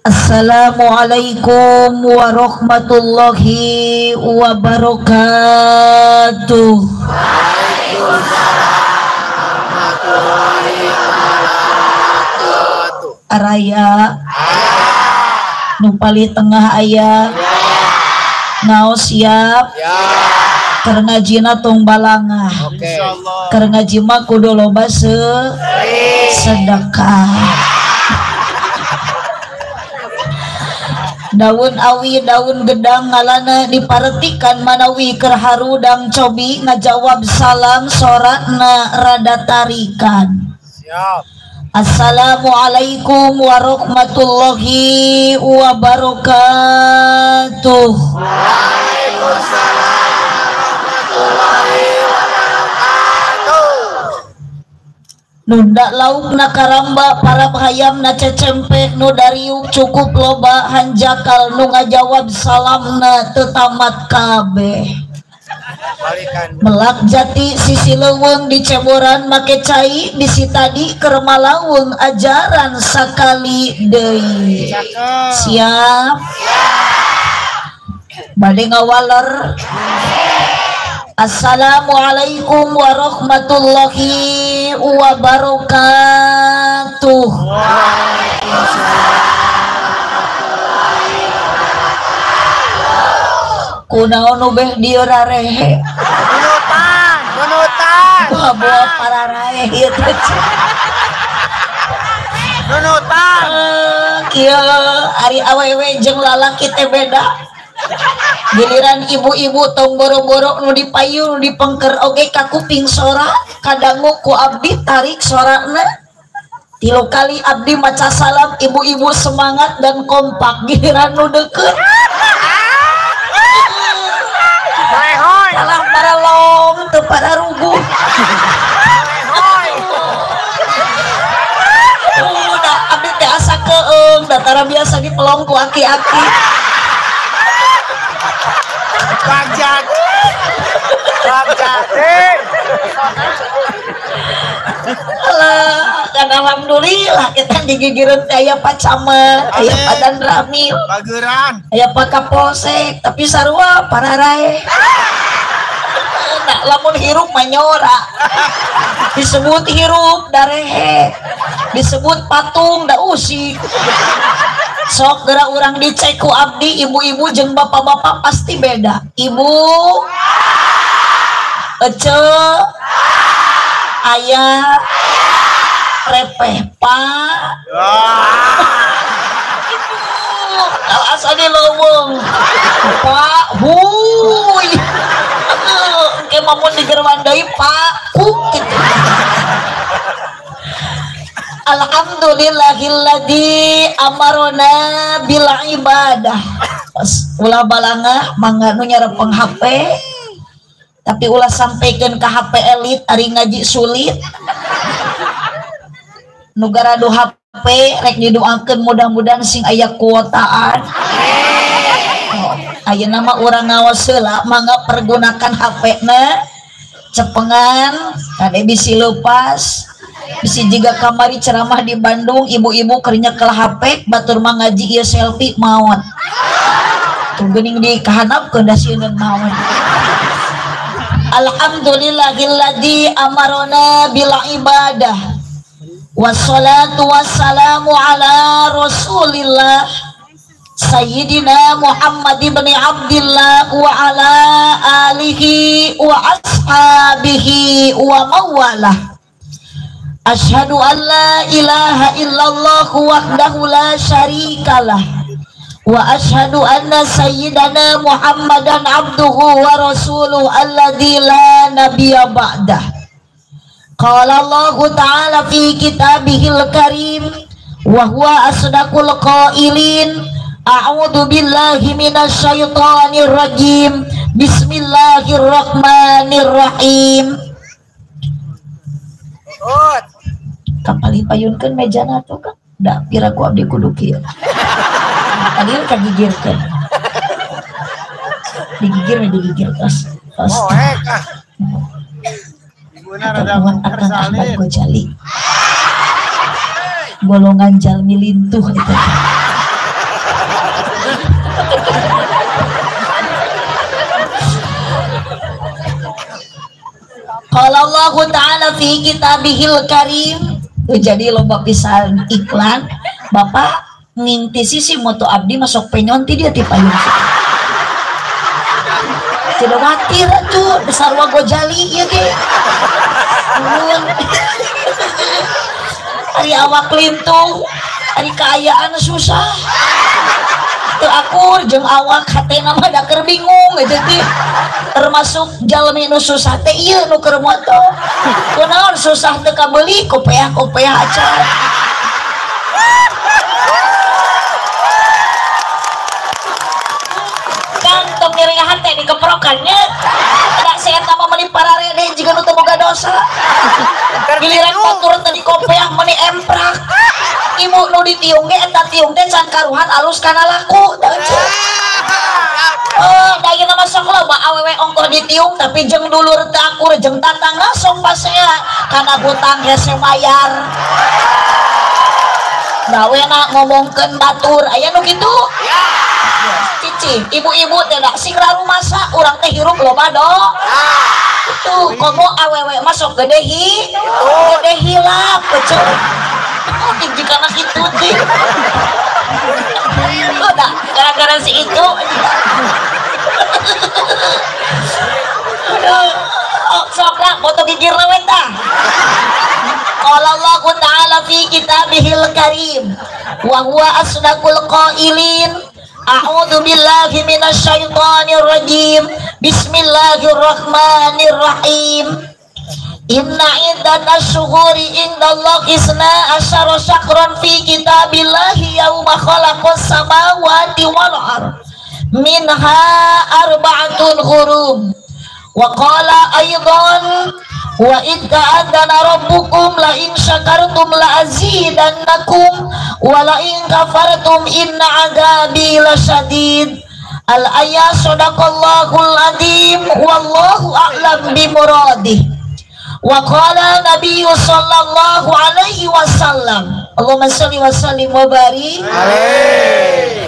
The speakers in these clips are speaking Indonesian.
Assalamualaikum warahmatullahi wabarakatuh. Araya nupali tengah ayah ngaos siap keur ngajina tong balangah keur ngaji mah kudu loba sedekah. Daun awi daun gedang ngalana diparetikan manawi keur harudang cobi ngajawab salam soratna rada tarikan. Siap. Assalamualaikum warahmatullahi wabarakatuh. Waalaikumsalam warahmatullahi wabarakatuh. Nunda lauk na karamba para hayam na cecempe nu dariuk cukup loba hanjakal nu ngajawab salamna teu tamat kabeh. Melak jati sisi leuweung di ceboran make cai bisi tadi keur malaweung ajaran sakali deui. Siap? Bade ngawaler. Assalamualaikum warahmatullahi wabarakatuh. Kunaon nu beh dieu rarehe? Nunutan. Buah pararae ieu teh. Nunutan. Kieu ari awewe jeung lalaki teh beda. Giliran ibu-ibu tong boro-boro nu dipayung nu dipengker oge ka kuping sora kadangu ku abdi tarik sorana 3 kali abdi maca salam ibu-ibu semangat dan kompak giliran nu deukeut salam para long teu pada ruguh udah abdi teh asa keung datara biasa dipelong ku aki-aki. Bajak. Alah, kan alhamdulillah kita digigireun teh aya pacamat, aya padan ramil, bageran, aya pakapolsek, tapi sarua pararae. Nah, lamun hirup manyora. Disebut hirup darehe. Disebut patung da usik. Sok geura urang dicek ku abdi ibu-ibu jeung bapak-bapak pasti beda. Ibu ece ayah repeh pak asa di leuweung pak huy engke mamun digerwan deui pak kitu. Alhamdulillahilladzi amarona bil ibadah. Ulah balangah mangga nu nyarepeng HP tapi ulah sampaikan ke HP elit ari ngaji sulit. Nu garadu HP rek didoakeun mudah-mudahan sing aya kuotaan. Ayeuna mah urang ngaos heula mangga pergunakan HP-na cepengan kade bisi leupas. Bisi juga kamari ceramah di Bandung ibu-ibu kernya ke HP batur mah ngaji ieu selfie maot tuh geuning di kahanapkeun da sieun maot. Alhamdulillahilladzi amarona bil ibadah wassalatu wassalamu ala rasulillah sayyidina Muhammad ibn Abdillah wa ala alihi wa ashabihi wa mawalah. Asyhadu an la ilaha illallah wahdahu la syarikalah wa asyhadu anna sayyidana Muhammadan abduhu wa rasuluhu alladzi la nabiyya ba'dah. Qala Allah ta'ala fi kitabihil karim wa huwa asdaqul qailin a'udzu billahi minasy syaithanir rajim bismillahirrahmanirrahim. Kapali payunkeun mejana tuh kan da kira ku abdi kudu kieu tadi ka gigirkeun digigir tos ibuna rada kersalin golongan jalmi lintuh itu fi kitabihil karim. Jadi lomba pisan iklan bapak nginti sisi moto abdi masuk penyonti dia ti payung tidak khawatir tuh besar wago jali ya ke hari awak lintung hari keayaan susah tuh akur jeung awak hati nama dakar bingung gitu ti termasuk jalmi nu susah teh iya nu keur moto kunaon susah teu kabeli kopiah acar kantong ngiring hati dikeprokannya tidak sehat nama meni pararede jika nu teu boga dosa giliran motor tadi kopiah meni emprak ibu nu ditiung ge eta tiung teh can karuhan alus kana laku daya nama sok loba awewe ongkoh ditiung tapi jeung dulur teu akur jeung tatangga sok pasea kana hutang hese mayar gawena ngomongkeun batur aya nu kitu cici ibu-ibu teh da sigra rumasa urang teh hirup loba do itu komo awewe masuk gede hilap pecel jika nak itu sih udah gara-gara si itu sok lah foto gigir lewet dah qala Allah ta'ala fi kitabihil karim wa huwa asdaqul qailin a'udzu billahi minasyaitonir rajim bismillahirrahmanirrahim inna iddata syuhuri indallahi isna asyara syahran fi kitabillahi yauma khalaqas samawati wal ardh minha arba'atun hurum wa qala aidan wa id ta'adana rabbukum la in syakartum la azidannakum wa la in kafartum inna adzabi lasyadid al-ayat sadaqallahul adzim wallahu a'lam bimuradih. Wa qala Nabi sallallahu alaihi wasallam Allahumma shalli wa sallim wa barik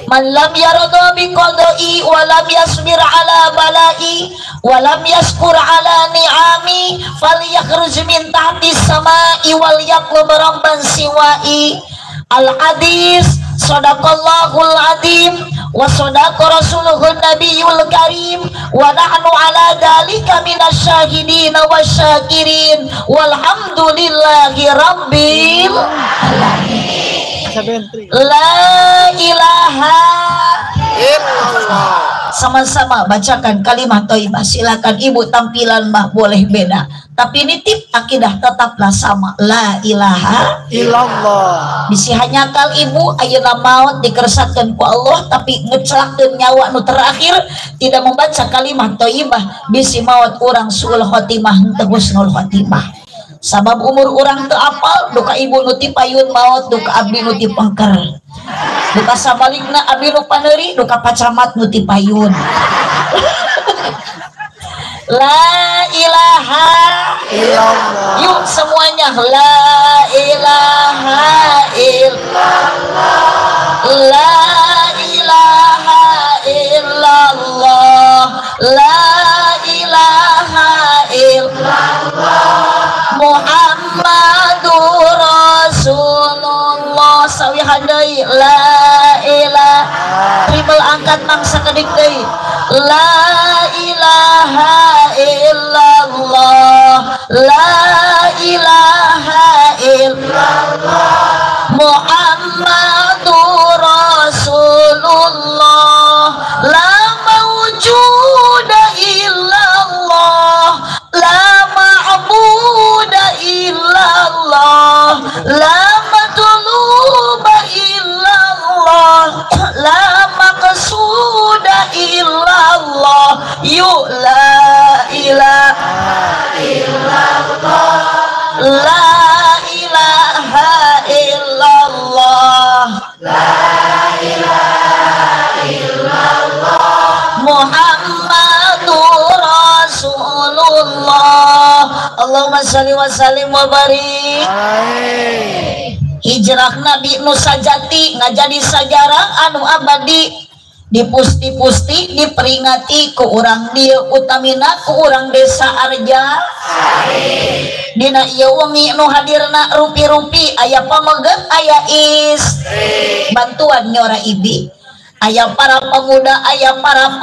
man lam yarda bi qada'i wa lam yasbir ala bala'i wa lam yashkur ala ni'ami falyakhruj min tahti samai wal yaqlub rabban siwa'i al-hadis sadaqallahul adzim wa sadaqa rasuluhun nabiyul karim wa nahnu ala dalika minasyahidin wasyakirin walhamdulillahi rabbil alamin la ilaha illallah. Sama-sama bacakan kalimat thayyibah. Silakan ibu tampilan mah boleh beda tapi nitip akidah tetaplah sama la ilaha illallah. Bisi hanyakal ibu ayeuna maut dikersatkeun ku Allah tapi ngecelakeun nyawa nu terakhir tidak membaca kalimat thayyibah bisi maut urang suul khotimah teu husnul khotimah sabab umur urang teu apal duka ibu nu ti payun maut duka abdi nu ti pengker duka sabalikna abdi nu paneuri duka pacamat nu ti payun la ilaha illallah. Yuk semuanya la ilaha illallah la ilaha illallah la ilaha illallah Muhammadur Rasulullah sawihan deui la ilaha triple angkat mangsa kedik deui la ilaha illallah la ilaha illallah Muhammadur Rasulullah la mawjuda illallah la ma'buda illallah la matluba illallah la maqsuda illallah yuk la ilaha illallah la ilaha illallah la ilaha illallah Muhammadur Rasulullah Allahumma shalli wa sallim wa barik. Hijrah Nabi nu sajati ngajadi sajarah anu abadi dipusti-pusti diperingati ku urang dia utamina ku urang desa Arja dina ieu wengi nu hadirna rupi-rupi aya pameget aya istri bantuan nyora ibi aya para pemuda aya para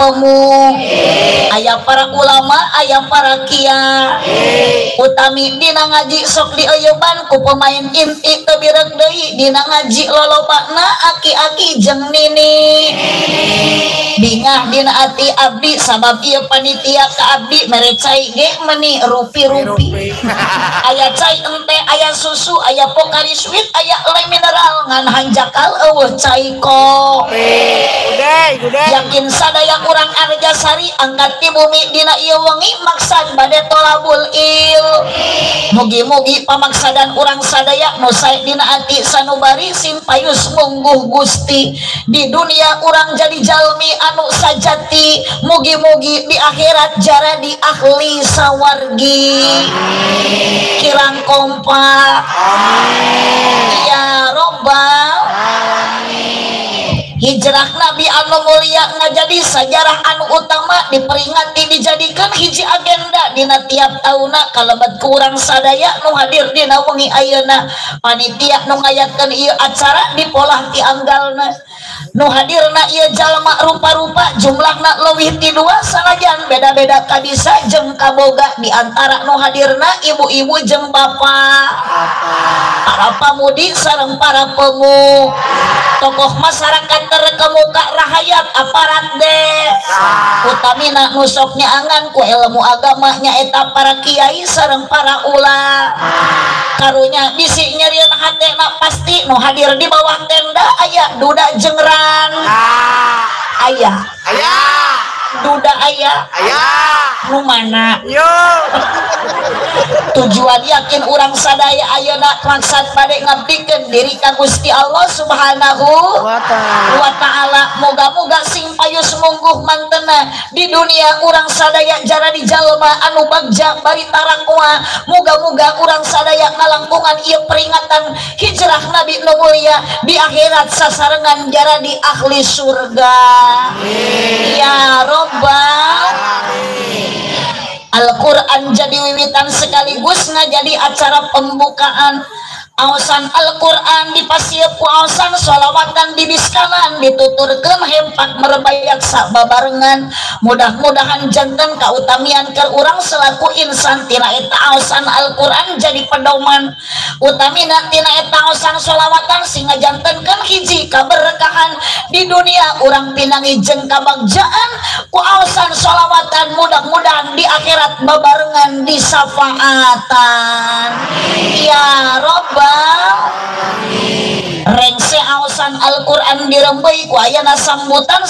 aya para ulama aya para kiai utami dina ngaji sok dieuyeban ku pemain inti teu bireg deui dina ngaji lolobana aki-aki jeung nini bingah dina ati abdi sabab ieu panitia ka abdi mere cai ge meuni rupi-rupi aya cai ente aya susu aya Pocari Sweet aya le mineral ngan hanjakal eueuh cai kopi yakin sadaya urang Arjasari angkat ti bumi dina ieu wengi maksad bade tolabul il mugi-mugi pamaksadan urang sadaya nu sae dina ati sanubari simpayus mungguh Gusti di dunia urang jadi jalmi anu sajati mugi-mugi di akhirat jara di ahli sawargi kirang kompak ya robbal hijrah Nabi anu mulia ngajadi sajarah anu utama diperingati dijadikan hiji agenda dina tiap tauna kalebet kurang sadaya nu hadir dina wengi ayeuna panitia nu ngayatkeun ieu acara dipolah ti anggalna nu hadirna ieu jalma rupa-rupa jumlahna leuwih ti 2 sanajan beda-beda kabisa jeung kaboga di antara nu hadirna ibu-ibu jeung bapak para pamudi sareng para pemuda tokoh masyarakat terkemuka rahayat aparat desa utamina nusoknya angan ku ilmu agamanya eta para kiai sareng para ulama karunya bisi nyerieun hatena pasti nu hadir di bawah tenda aya duda jengran aya duda aya nu mana tujuan yakin urang sadaya ayeuna maksad bade ngabdikeun diri ka Gusti Allah Subhanahu wa taala moga-moga sing payus mungguh mantena di dunia urang sadaya jara di jalma anu bagja bari tarakwa moga-moga urang sadaya ngalangkungan ieu peringatan hijrah Nabi nu mulia di akhirat sasarengan jara di ahli surga ya robbal Al-Quran jadi wiwitan sekaligus ngajadi acara pembukaan aosan Al-Quran dipasieu ku aosan sholawatan dibiskanan dituturkeun hempak merebayak sababarengan mudah-mudahan janten kautamian keur urang selaku insan tina eta aosan Al-Quran jadi pedoman utamina tina eta aosan sholawatan sing ngajantenkeun hiji kaberkahan di dunia urang pinangi jeung kabagjaan ku aosan sholawatan mudah-mudahan di akhirat babarengan di syafaatan ya Rabb rengse aosan Al-Quran dirembei ku ayana sambutan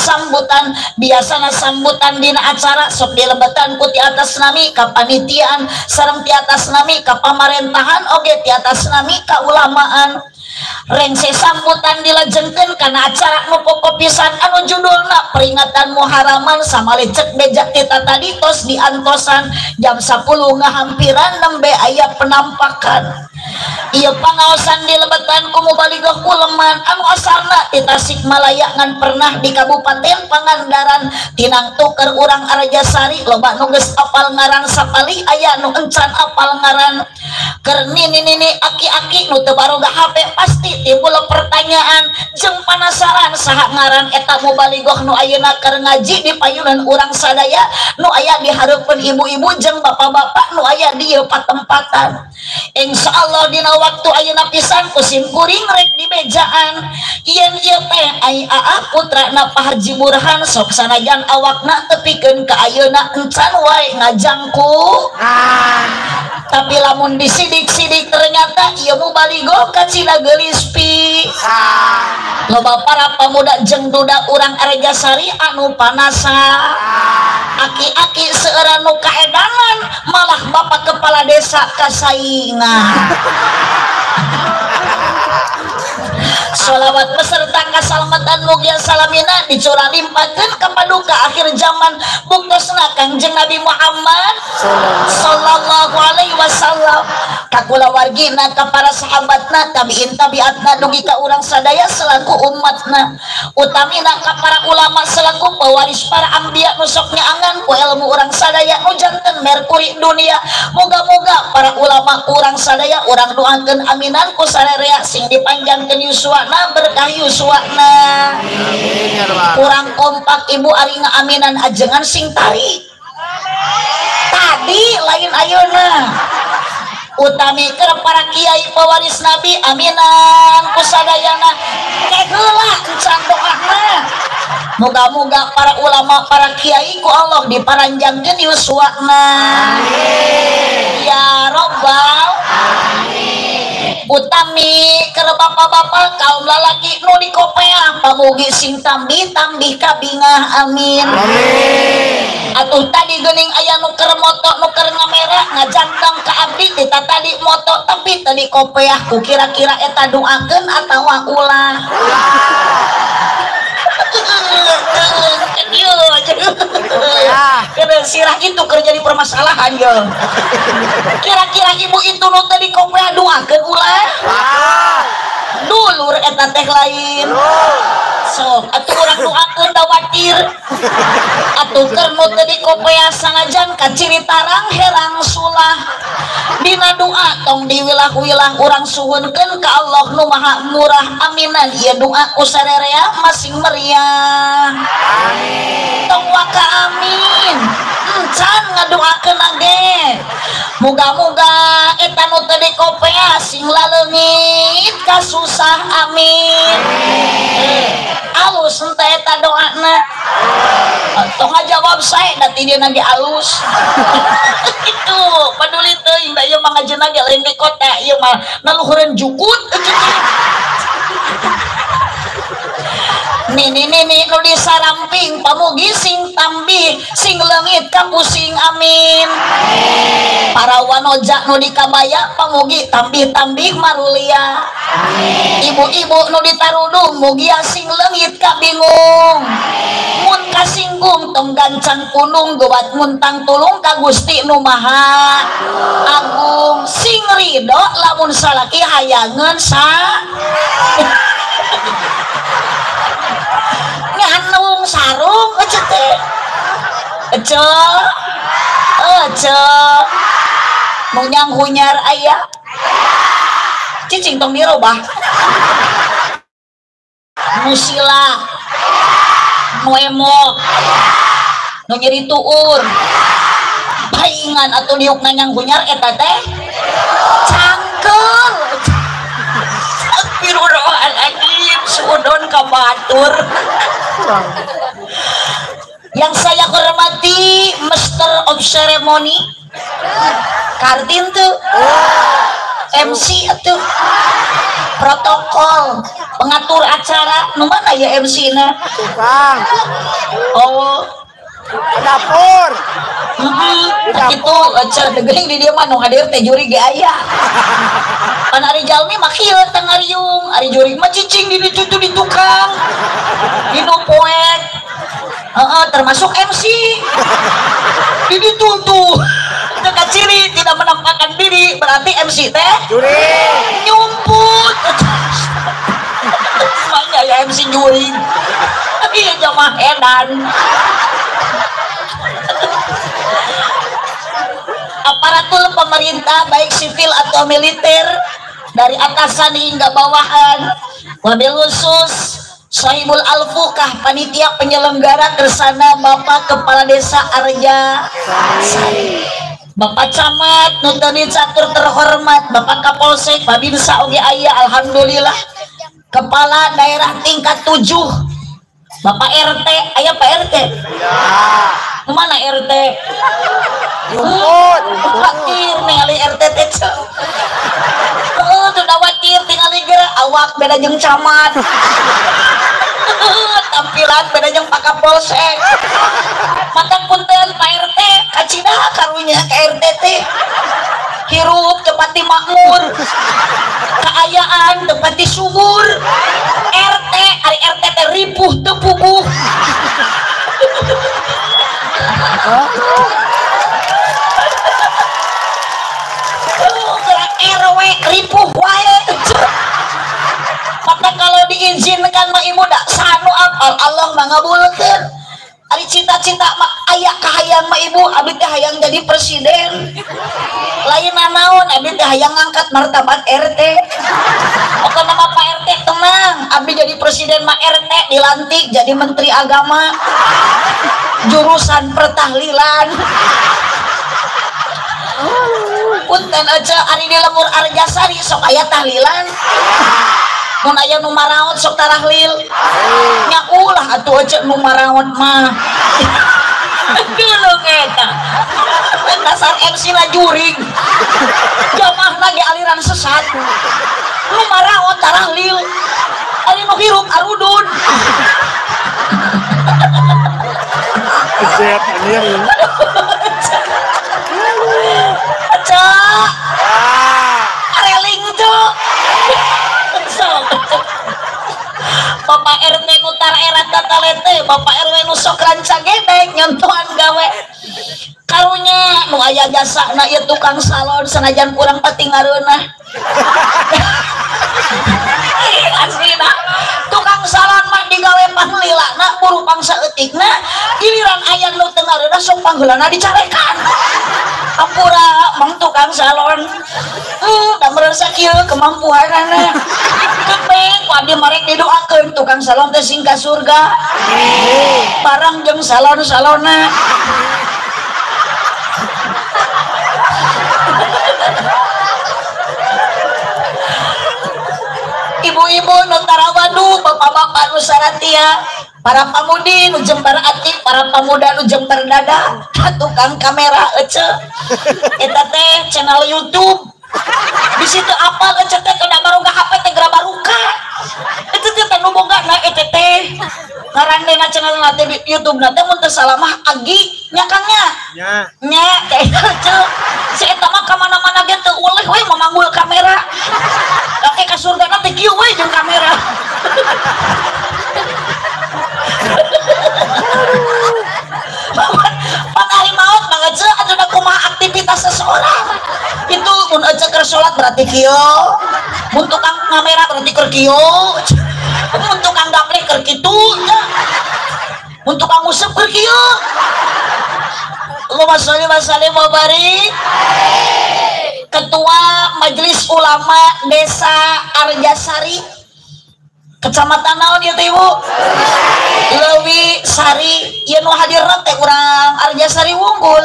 biasana sambutan dina acara sok dilebetan ku ti atas nami ka panitiaan sareng ti atas nami ka pamarentahan oge ti atas nami ka ulamaan rengse sambutan dilajengkeun kana acara nu pokok pisan anu judulna peringatan Muharaman samalecek beja ti tadi tos diantosan jam 10 ngahampiran nembe aya penampakan ieu pangaosan dilebetan ku mubalighah uleman anu asalna ti Tasikmalaya ngan pernah di Kabupaten Pangandaran tinangtuker urang Arjasari loba nu geus apal ngaran sapalih aya nu encan apal ngaran keur nini aki-aki nu teu baroga HP pasti timbul pertanyaan jeung penasaran saha ngaran eta mubalighah nu ayeuna keur ngaji di payunan urang sadaya nu aya di hareupeun ibu-ibu jeung bapak-bapak nu aya di ieu patempatan insyaallah dina waktu ayeuna pisan kusim kuring rek di bejaan ieun ieu teh ai Aa putrana Pak Haji Burhan sok sanajan awakna tepikeun ka ayeuna encan wae ngajangku tapi lamun disidik-sidik ternyata ieu mubalighah kacina geulis pisan loba para pemuda jeung duda urang Arjasari anu panasa aki-aki seueur nu kaedangan malah bapak kepala desa kasaingan Sholawat beserta kasalamatan mugia salamina dicurah limpahkeun ka paduka akhir zaman buktosna Kangjeng Nabi Muhammad sallallahu alaihi wasallam ka kulawargina ka para sahabatna tabiin tabiatna dugi ka urang sadaya selaku umatna utamina ka para ulama selaku pewaris para ambiya nu sok nyaangan ku ilmu urang sadaya nu janten merkuri dunia moga-moga para ulama urang sadaya urang doakeun aminan ku sarerea sing dipanjangkeun yuswana berkah yuswana kurang kompak ibu ari ngaaminan ajengan sing tari tadi lain ayeuna utami keur para kiai pewaris nabi aminan ku sadayana kek heula encan doana moga-moga para ulama para kiai ku Allah diparanjangkeun yuswana ya robbal utami keur bapak-bapak kaum lalaki nu di kopeah pamugi sing tambih-tambih kabingah amin atuh tadi geuning aya nu keur moto nu keur ngamera ngajantang ka abdi eta tadi moto tapi tadi kopeah ku kira-kira eta doakeun atawa ulah karena sirah itu kerja di permasalahan ya kira-kira ibu itu nu tadi kopeah doakeun ulah dulur eta teh lain sok atuh urang doakeun da watir atuh keur nu tadi kopeah sangajan ka ciri tarang herang sulah dina doa tong diwilah-wilah urang suhunkeun ka Allah nu maha murah aminan ieu doa ku sarerea masing meriah amin tong waka amin encan ngadoakeun age muga-muga eta nu teu dikopeah sing laleungit kasusah amin alus henteu eta doana tong ngajawab sae da ti dieuna ge alus itu peduli teuing da ieu mah ngajeunna ge lain di kota ieu mah naluhureun jukut nini nu disaramping pamugi sing tambih sing leungit ka pusing amin para wanoja nu dikabaya pamugi tambih-tambih marulia ibu-ibu nu ditarudung mugia sing leungit ka bingung mun kasinggung tong gancang punung gobat muntang tulung ka Gusti nu Maha Agung sing ridho lamun salaki hayangeun sa nganung sarung ece teh ece munyang hunyar aya cicing tong dirobah musila nuemo nu nyeri tuur paingan atuh diuk nanyang hunyar eta teh cangkel Astagfirullahaladzim sudon ka batur yang saya hormati Master of Ceremony Kartin tuh MC tuh protokol pengatur acara nu mana ya MC na tukang oh dapur gitu acara degering di dia mah nu hadir teh juri ge aya pan ari jalmi mah kieu teh ngariung ari juri mah cicing di dicucu di tukang dinu poek termasuk MC di ditutuh dekat ciri tidak menampakkan diri berarti MC teh juri nyumput makanya ya MC juri iya jamaah edan aparatur pemerintah baik sipil atau militer dari atasan hingga bawahan wabil khusus Sohibul Alfukah panitia penyelenggara kersana Bapak Kepala Desa Arja Bapak Camat Nutani Catur terhormat Bapak Kapolsek Babinsa oge aya alhamdulillah Kepala Daerah tingkat 7 Bapak RT aya Pak RT ya mana RT wakir ningali RT teh sudah wakir tingali geura awak beda jeung camat tampilan beda jeung Pak Kapolsek maka punten Pak RT kacina karunya ke RT teh hirup tepati makmur, keayaan tepati subur, RT hari RT teh ripuh tepuguh. RW ripuh wae. Maka kalau diizinkan mah ibu dak sanu apal Allah mangabulkeun. Ari cita-cita mah aya kahayang mah ibu abdi teh hayang jadi presiden. Lain naon abdi teh hayang ngangkat martabat RT. Pokona mah Pak RT tenang, abdi jadi presiden mah RT dilantik jadi menteri agama. Jurusan pertahlilan. Punten aja ari di lemur Arjasari sok aya tahlilan. Mun aya nu maraot sok tarahlil. Nya ulah atuh aja nu maraot mah. Dulu eta. Dasar MC na juring. Jamaah lagi aliran sesat. Nu maraot tarahlil. Ari nu hirup arudun. Sehat anjir. Cak, reling cok. Bapak RT nutar era tatalete, Bapak RW nu sok ranca gedek nyontohan gawe. Karunya nu aya jasa na ieu tukang salon sanajan kurang patingareunah. Aslinya tukang salon mah digawe panglilana buru pangsa eutikna, giliran aya nu teu ngareunah sok pangheulana dicarekan. Ampura mang tukang salon da merasa kieu kemampuanana kepeng ku abdi marek didoakeun tukang salon teh sing ka surga barang jeung salon-salonna. Ibu-ibu nu tarawadu, bapak-bapak nu saratia, para pamudi nu jembar ati, para pemuda nu jembar dada, tukang kamera ece, eta teh channel YouTube. Di situ apa ece teh kada baruga HP teh gara baruka. Itu teh nu bogana eta teh. Ngaranna channel na teh YouTube na teh mun teu salah mah Agi nya Kang nya. Nya teh ece. Si eta mah ka mana-mana ge teu uleh we memanggul kamera. Oke ka surga na teh kieu we jeung kamera. Pakari maut mangece atuh kumaha aktivitas seseorang. Itu mun ece keur salat berarti kieu. Mun tukang kamera berarti keur kieu. Mun tukang gapleh keur kitu. Mun tukang ngusep keur kieu. Allahumma sholli wa sallim wa barik. Ketua Majelis Ulama Desa Arjasari, Kecamatan naon ieu teh Ibu? Leuwi Sari. Ieu nu hadirna teh urang Arjasari wunggul.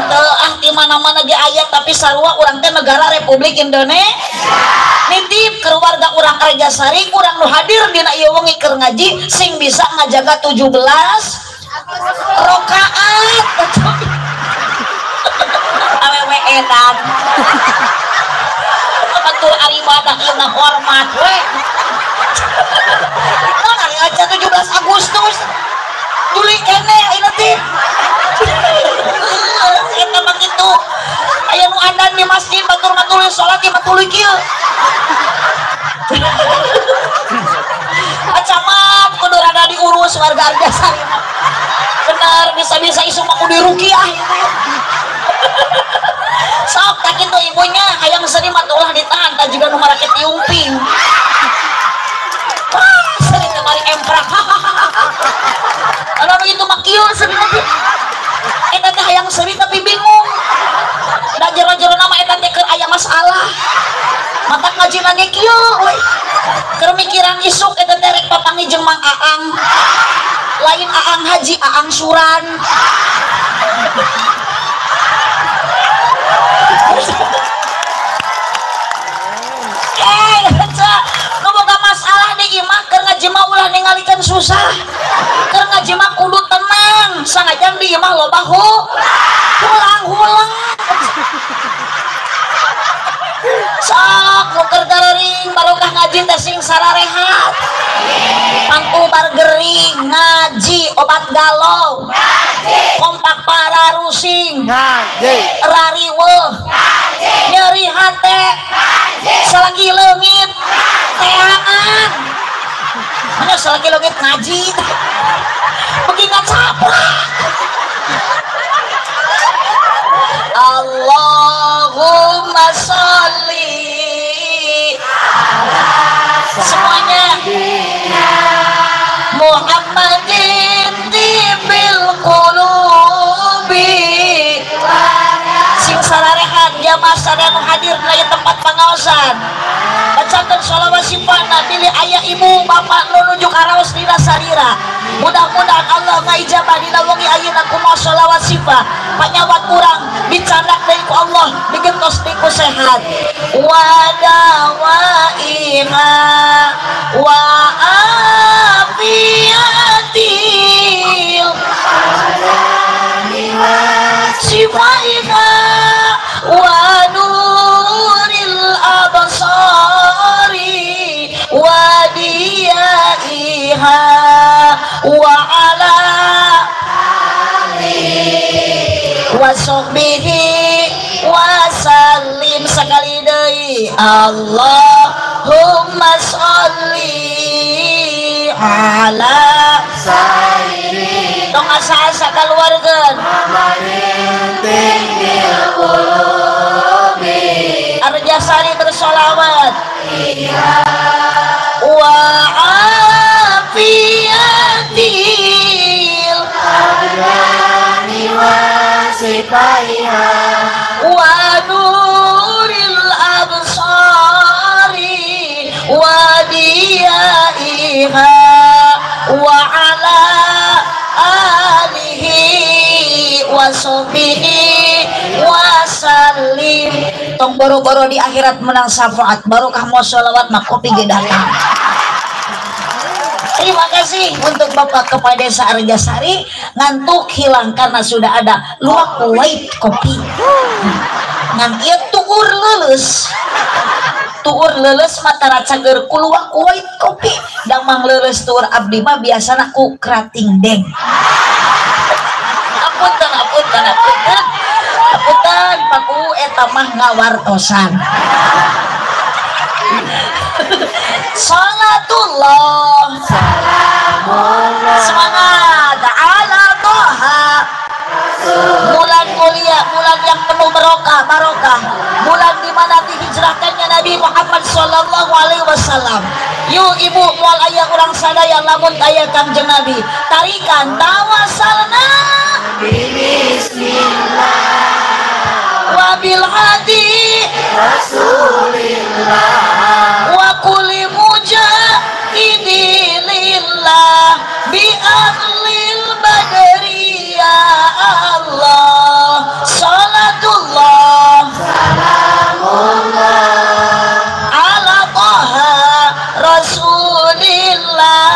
Teu ah di mana-mana ge aya tapi sarua urang teh negara Republik Indonesia. Nitip keluarga urang Arjasari, urang nu hadir dina ieu wengi keur ngaji sing bisa ngajaga 17 rakaat. Awewe edan. Batur ari ibadah ieu na hormat we. Nah, hari aja 17 Agustus. Juli kene ayeuna teh. Eta mah kitu. Aya nu adan di masjid batur matuluy salat ieu matuluy kieu. Acamat kudu rada diurus warga Arjasari mah. Bener bisa-bisa isu mah kudu dirukiah ieu. Sok tak itu ibunya hayang sedih mah ulah ditahan tak juga nomor rakyat tiumping. Wah sedih kemari emprak. Kalau itu mah kieu sedih lagi. Eta teh hayang sedih tapi bingung. Da jero-jero nama eta teh keur aya masalah. Mata ngaji lagi kieu we. Keur mikiran isuk eta teh rek papangi jeung Mang Aang. Lain Aang Haji, Aang Suran. Boga masalah di imah keur ngaji mah ulah ningalikeun susah. Keur ngaji mah kudu tenang, sanajan di imah loba hulang-hulang. Sok nu keur garering barokah ngaji teh sing sararehat. Pangku bargering ngaji obat galau. Kompak para rusing rariweuh nyeri hate selagi leungit teangan hanya selagi leungit ngaji bagi ngacaplak Allahumma sholli semuanya Muhammadin bil qulubi sing sararehan jamaah sadaya hadir di tempat pangaosan bacakan sholawat sifana pilih ayah ibu bapak nuju karaos dina sarira mudah-mudahan Allah ngaijabah dina wengi ayeuna kumaha sholawat sifat panyawat kurang dicandak deui ku Allah digentos deui ku sehat wa dawaiha wa afiatil sifaiha wa nuril absari wa diyaiha wa ala wa sahbihi wa sallim sekali deui Allahumma sholli ala sayyidina dong asa-asa keluarga Arjasari bersolawat wa afiatil adani wa sifaiha wa nuril absari wa diyaiha wa ala alihi wa sahbihi wa sallim tong boro-boro di akhirat menang syafaat barokah mau sholawat mah kopi ge datang. Terima kasih untuk Bapak Kepala Desa Arjasari ngantuk hilang karena sudah ada luwak white kopi ngan ieu tuur leuleus matara cager ku luwak white kopi da mang leuleus tuur abdi mah biasana ku krating deng apunten paku eta mah ngawartosan salatullah salamullah semangat ala toha bulan mulia bulan yang penuh barokah bulan di mana dihijrahkannya Nabi Muhammad sallallahu alaihi wasallam yuk ibu moal aya urang sadaya lamun aya Kangjeng Nabi tarikan tawasalna bismillah wabil hadi rasulillah wa kulli mujahidin lillah bi ahlil badri ya Allah salatullah salamullah ala taha rasulillah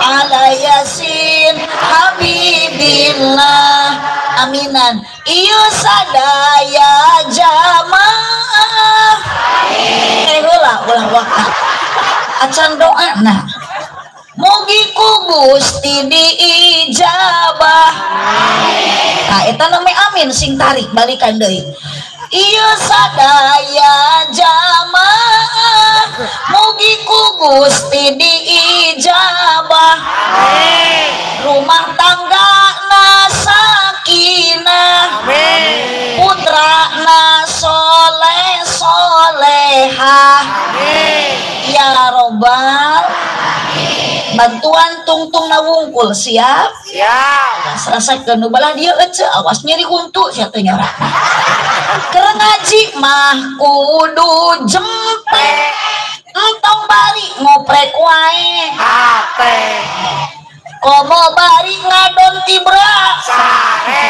ala yasin habibillah aminan ieu sadaya jamaah ulah waktu acan doa nah mugi ku Gusti diijabah nah eta nami amin sing tarik balikan deui ieu sadaya jamaah mugi ku Gusti diijabah rumah tangga na sakinah putrana soleh solehah ya robbal bantuan tungtung nawungkul siap serasakeun nu balah dieu ece awas nyeri kuntu sia teh nyora keur ngaji mah kudu jempe entong bari ngoprek wae hate komo bari ngadon tibra sare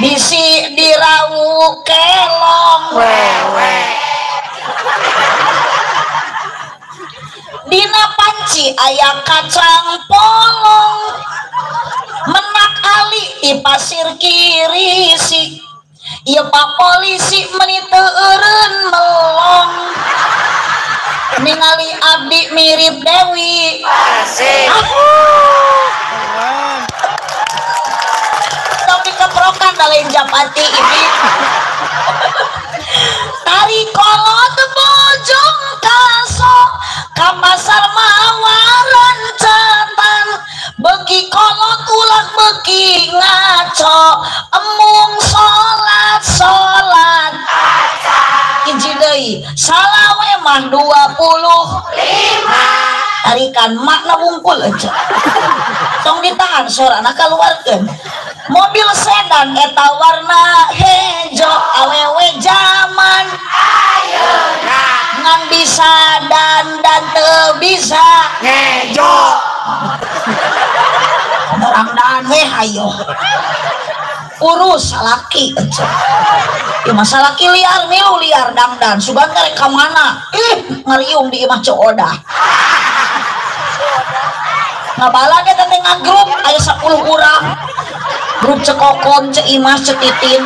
bisi dirawu kelong wewe dina panci aya kacang polong menak ali di pasir kirisi ieu pak polisi meuni teu eureun melong ningali abdi mirip Dewi Asik. tong dikeprokan dari Japati ini tari kolot bojong kaso ka pasar mawaran cetan beki kolot ulah beki ngaco emung salat hiji deui salawe mah 25 tarikan makna wungkul aja tong ditahan sorana keluarkeun mobil sedan eta warna hejo awewe zaman ayeuna ngan bisa dan teu bisa Ngejo. orang we hayo urus salaki ya masa laki liar milu liar dangdan sugan karek ka mana ngariung di imah cooda ngabala dia teh ngagrup aya 10 urang grup cekokon cek imas cetitin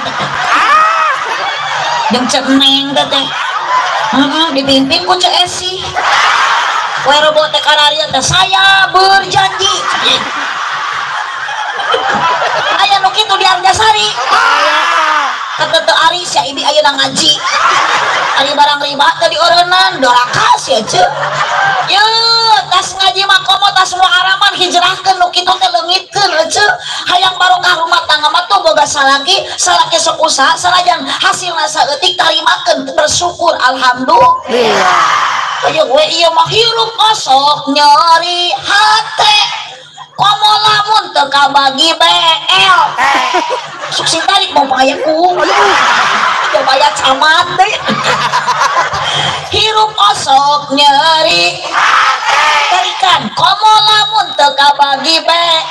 jeung cek neng teh dipimpin ku cek esi we robot teh kararian teh saya berjanji aya nu kitu di Arjasari kata teu ari sia ibi ayeuna ngaji ari barang riba teh dieureunnan dorakas ya ceuk yeuh tas ngaji mah komo tas muharaman hijrahkeun nu kitu teh leungitkeun ceuk hayang barokah rumah tangga mah tuh boga salaki sok usaha sanajan hasilna saeutik tarimakeun bersyukur alhamdulillah aya we ieu mah hirup osok nyeri hate komo lamun teu kabagi BL sukses tarik mau payaku coba ya camat deh hirup osok nyeri tarikan komo lamun teu kabagi BL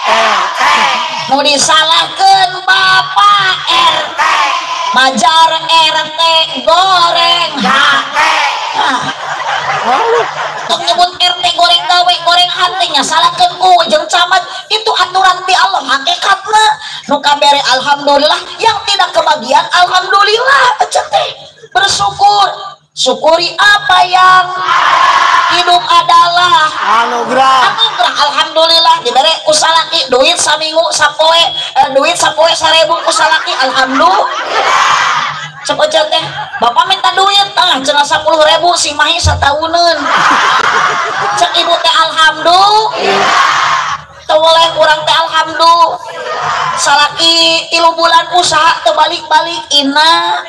nu disalahkeun Bapak RT majar RT goreng HT untuk nyebut RT goreng gawe goreng hatinya salahkeun ku jeung camat itu aturan ti Allah hakikatna nu kabere alhamdulillah yang tidak kebagian alhamdulillah ecet teh bersyukur syukuri apa yang hidup adalah anugerah alhamdulillah dibere ku salaki duit saminggu sapoe duit sapoe 1000 ku salaki alhamdulillah cepet teh bapak minta duit cenah 10.000 si mahi satahuneun cek ibu teh alhamdulillah teu boleh urang teh alhamdulillah salaki 3 bulan usaha teu balik-balik ina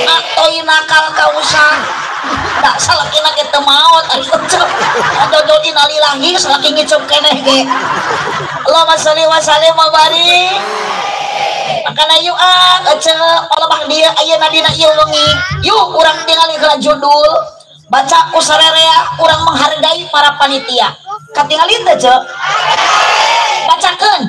atau nakal ka usaha da salakina ge teu maot ari teu dodol innalillahi salaki ngicep keneh ge Allahumma shalli wa sallim wa barik makana yuk Allah mah dia ayeuna dina ieu wengi yuk urang tingali heula judul baca ku sarerea urang menghargai para panitia katingali teh ceuk bacakeun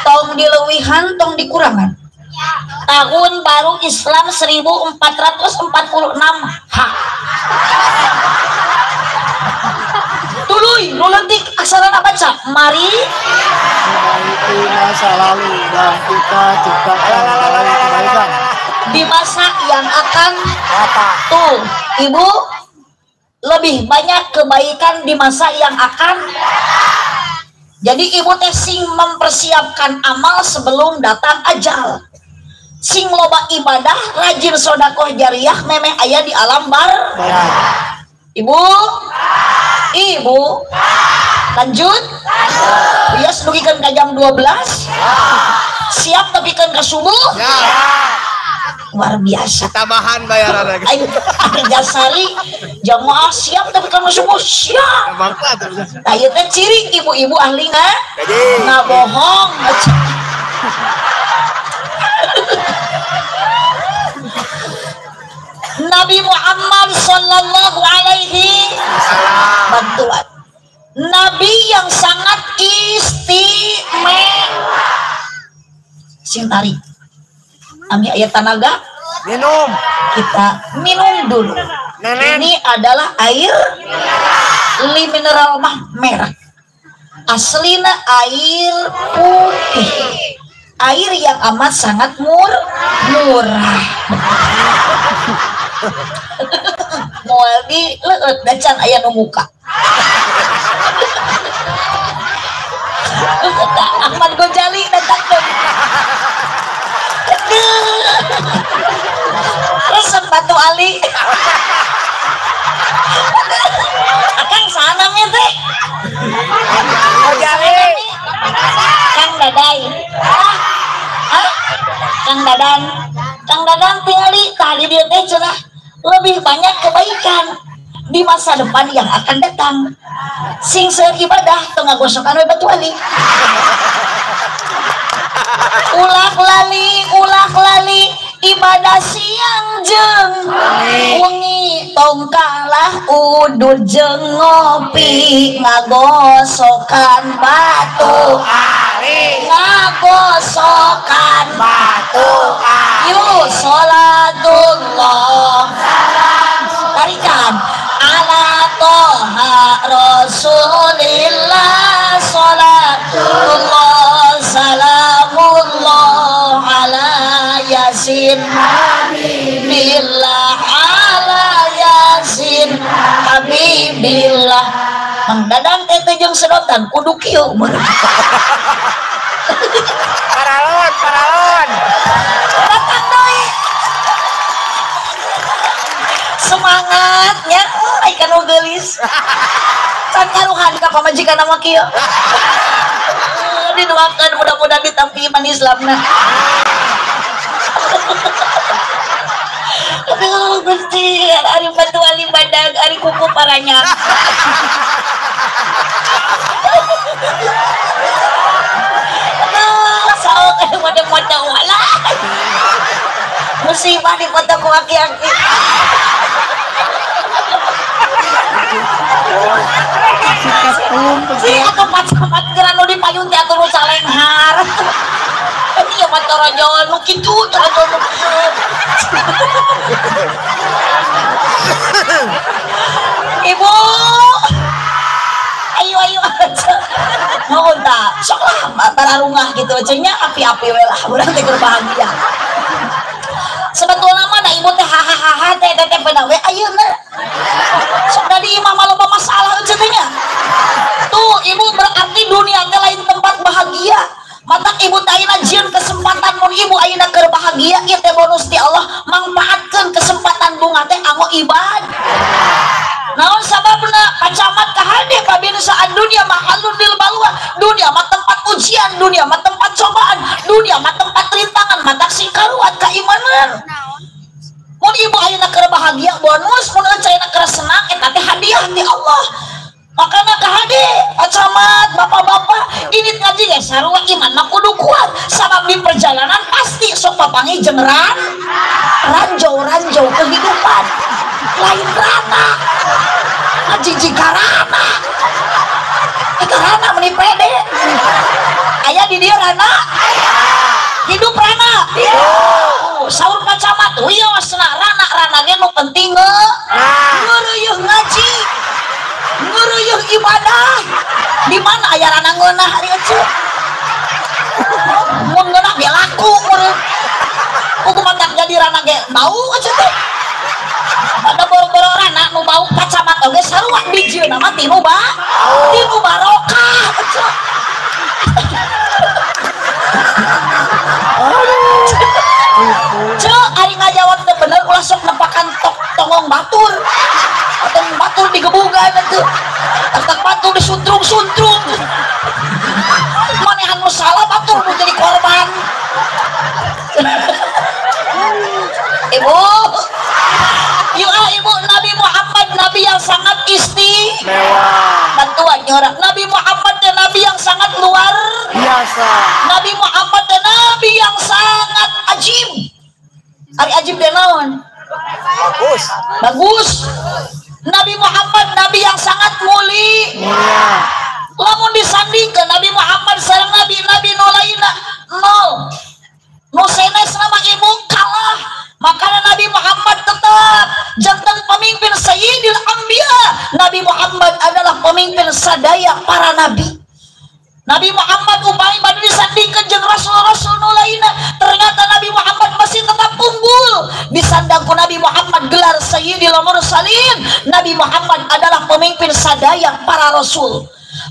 tong dileuwihan tong dikurangan tahun baru Islam 1446 ha tuluy nu leutik aksarana baca mari masa lalu dan kita ciptakan kebaikan di masa yang akan datang tuh ibu lebih banyak kebaikan di masa yang akan jadi ibu teh sing mempersiapkan amal sebelum datang ajal sing loba ibadah rajin sodakoh jariah memeh aya di alam bar ibu lanjut bias dugikeun ka jam 12 siap nepikeun ka subuh luar biasa tambahan bayaran lagi Arjasari jamaah siap nepikeun ka subuh siap ieu teh ciri ibu-ibu ahli ngabohong Nabi Muhammad sallallahu alaihi bantuan Nabi yang sangat istimewa sing tarik ami aya tanaga minum kita minum dulu ini adalah air mineral mah merah aslina air putih air yang amat sangat murah. Moal di leueut dacan aya nu muka. Ahmad Ghazali datang tuh. Resep Batu Ali. Akang sana mah teh. Ghazali. Kang Dadai. Kang Dadan. Kang Dadan tingali tadi dia teh cenah lebih banyak kebaikan di masa depan yang akan datang. Sing seueur ibadah teu ngagosokan we Batu Ali. Ulah lali ibadah siang jeung wengi tong kalah udud jeung ngopi ngagosokan Batu Ali. Ngagosokan Batu Ali. Yuk sholatullah tarikan ala toha rasulillah sholatullah salamullah ala yasin habibillah ala yasin habibillah. Mang Dadang teh jeung sedotan kudu kieu paralon datang deui semangatnya ai kan geulis can karuhan ka pamajikan nama kieu. Didoakan mudah-mudahan ditampi iman Islamna. Aduh Gusti, ari Batu Ali badag, ari kuku paranyang. Aduh, saok anu mode-mode wala. Musibah di foto ku aki-aki. Si atuh pacamat geran nu dipayun teh atuh nu salenghar. Ieu mah torojol nu kitu torojol nu. Ibu. Ayo aja. Nuhun tah. Sok lah bararungah gitu cenah api-api we lah urang teh bahagia. Sebetulna mah da ibu teh hahaha teh pada we ayeuna. Sok dari imam loba masalah euceut teh nya. Tuh ibu berarti dunia teh lain tempat bahagia. Matak ibu teh ayeuna jieun kesempatan mun ibu ayeuna keur bahagia ieu teh bonus ti Allah, mangpaatkeun kesempatan bunga teh anggo ibad. Naon sababna kacamat ka hade pabinasaan dunia mahalun lil balwa. Dunia mah tempat ujian, dunia mah tempat cobaan, dunia mah tempat rintangan, matak singkaruat keimanan. Mun ibu ayeuna keur bahagia bonus, mun ayeuna keur senang eta teh hadiah ti Allah. Makana kahade camat bapak-bapak ini ngaji ge sarua iman mah kudu kuat sabab di perjalanan pasti sok papangi jeung ranjau kehidupan lain rana jijikarana eta rana meni pede aya di dieu rana hidup rana saur kacamat wiosna rana ge nu penting ngeureuyeuh ngaji ngeureuyeuh ibadah di mana aya rana ngeunah ari eceu mun ngeunah ge laku urang kudu matak jadi rana ge bau eceu teh pada boro-boro rana nu bau kacamat oge sarua dijieuna mah tinu barokah eceu ceu ari ngajawab teh bener ulah sok nepakan tongong batur atau batur digebugan atuh tak batur disuntrum-suntrum manehan nu salah batur nu jadi korban. Ibu ibu Nabi Muhammad nabi yang sangat istimewa. Bantuan nyorak Nabi Muhammad dan nabi yang sangat luar biasa. Nabi Muhammad dan nabi yang sangat ajib. Ari ajib teh naon? Bagus. Nabi Muhammad nabi yang sangat mulia. Lamun disandingkeun Nabi Muhammad sareng nabi-nabi nu lainna nol. Nu senes nama ibu kalah. Makanya Nabi Muhammad tetap jantan pemimpin Sayyidil Anbiya. Nabi Muhammad adalah pemimpin sadaya para nabi. Nabi Muhammad upami bade disandingkeun jeung rasul-rasul nu sayyidil mursalin. Nabi Muhammad adalah pemimpin sadaya para rasul.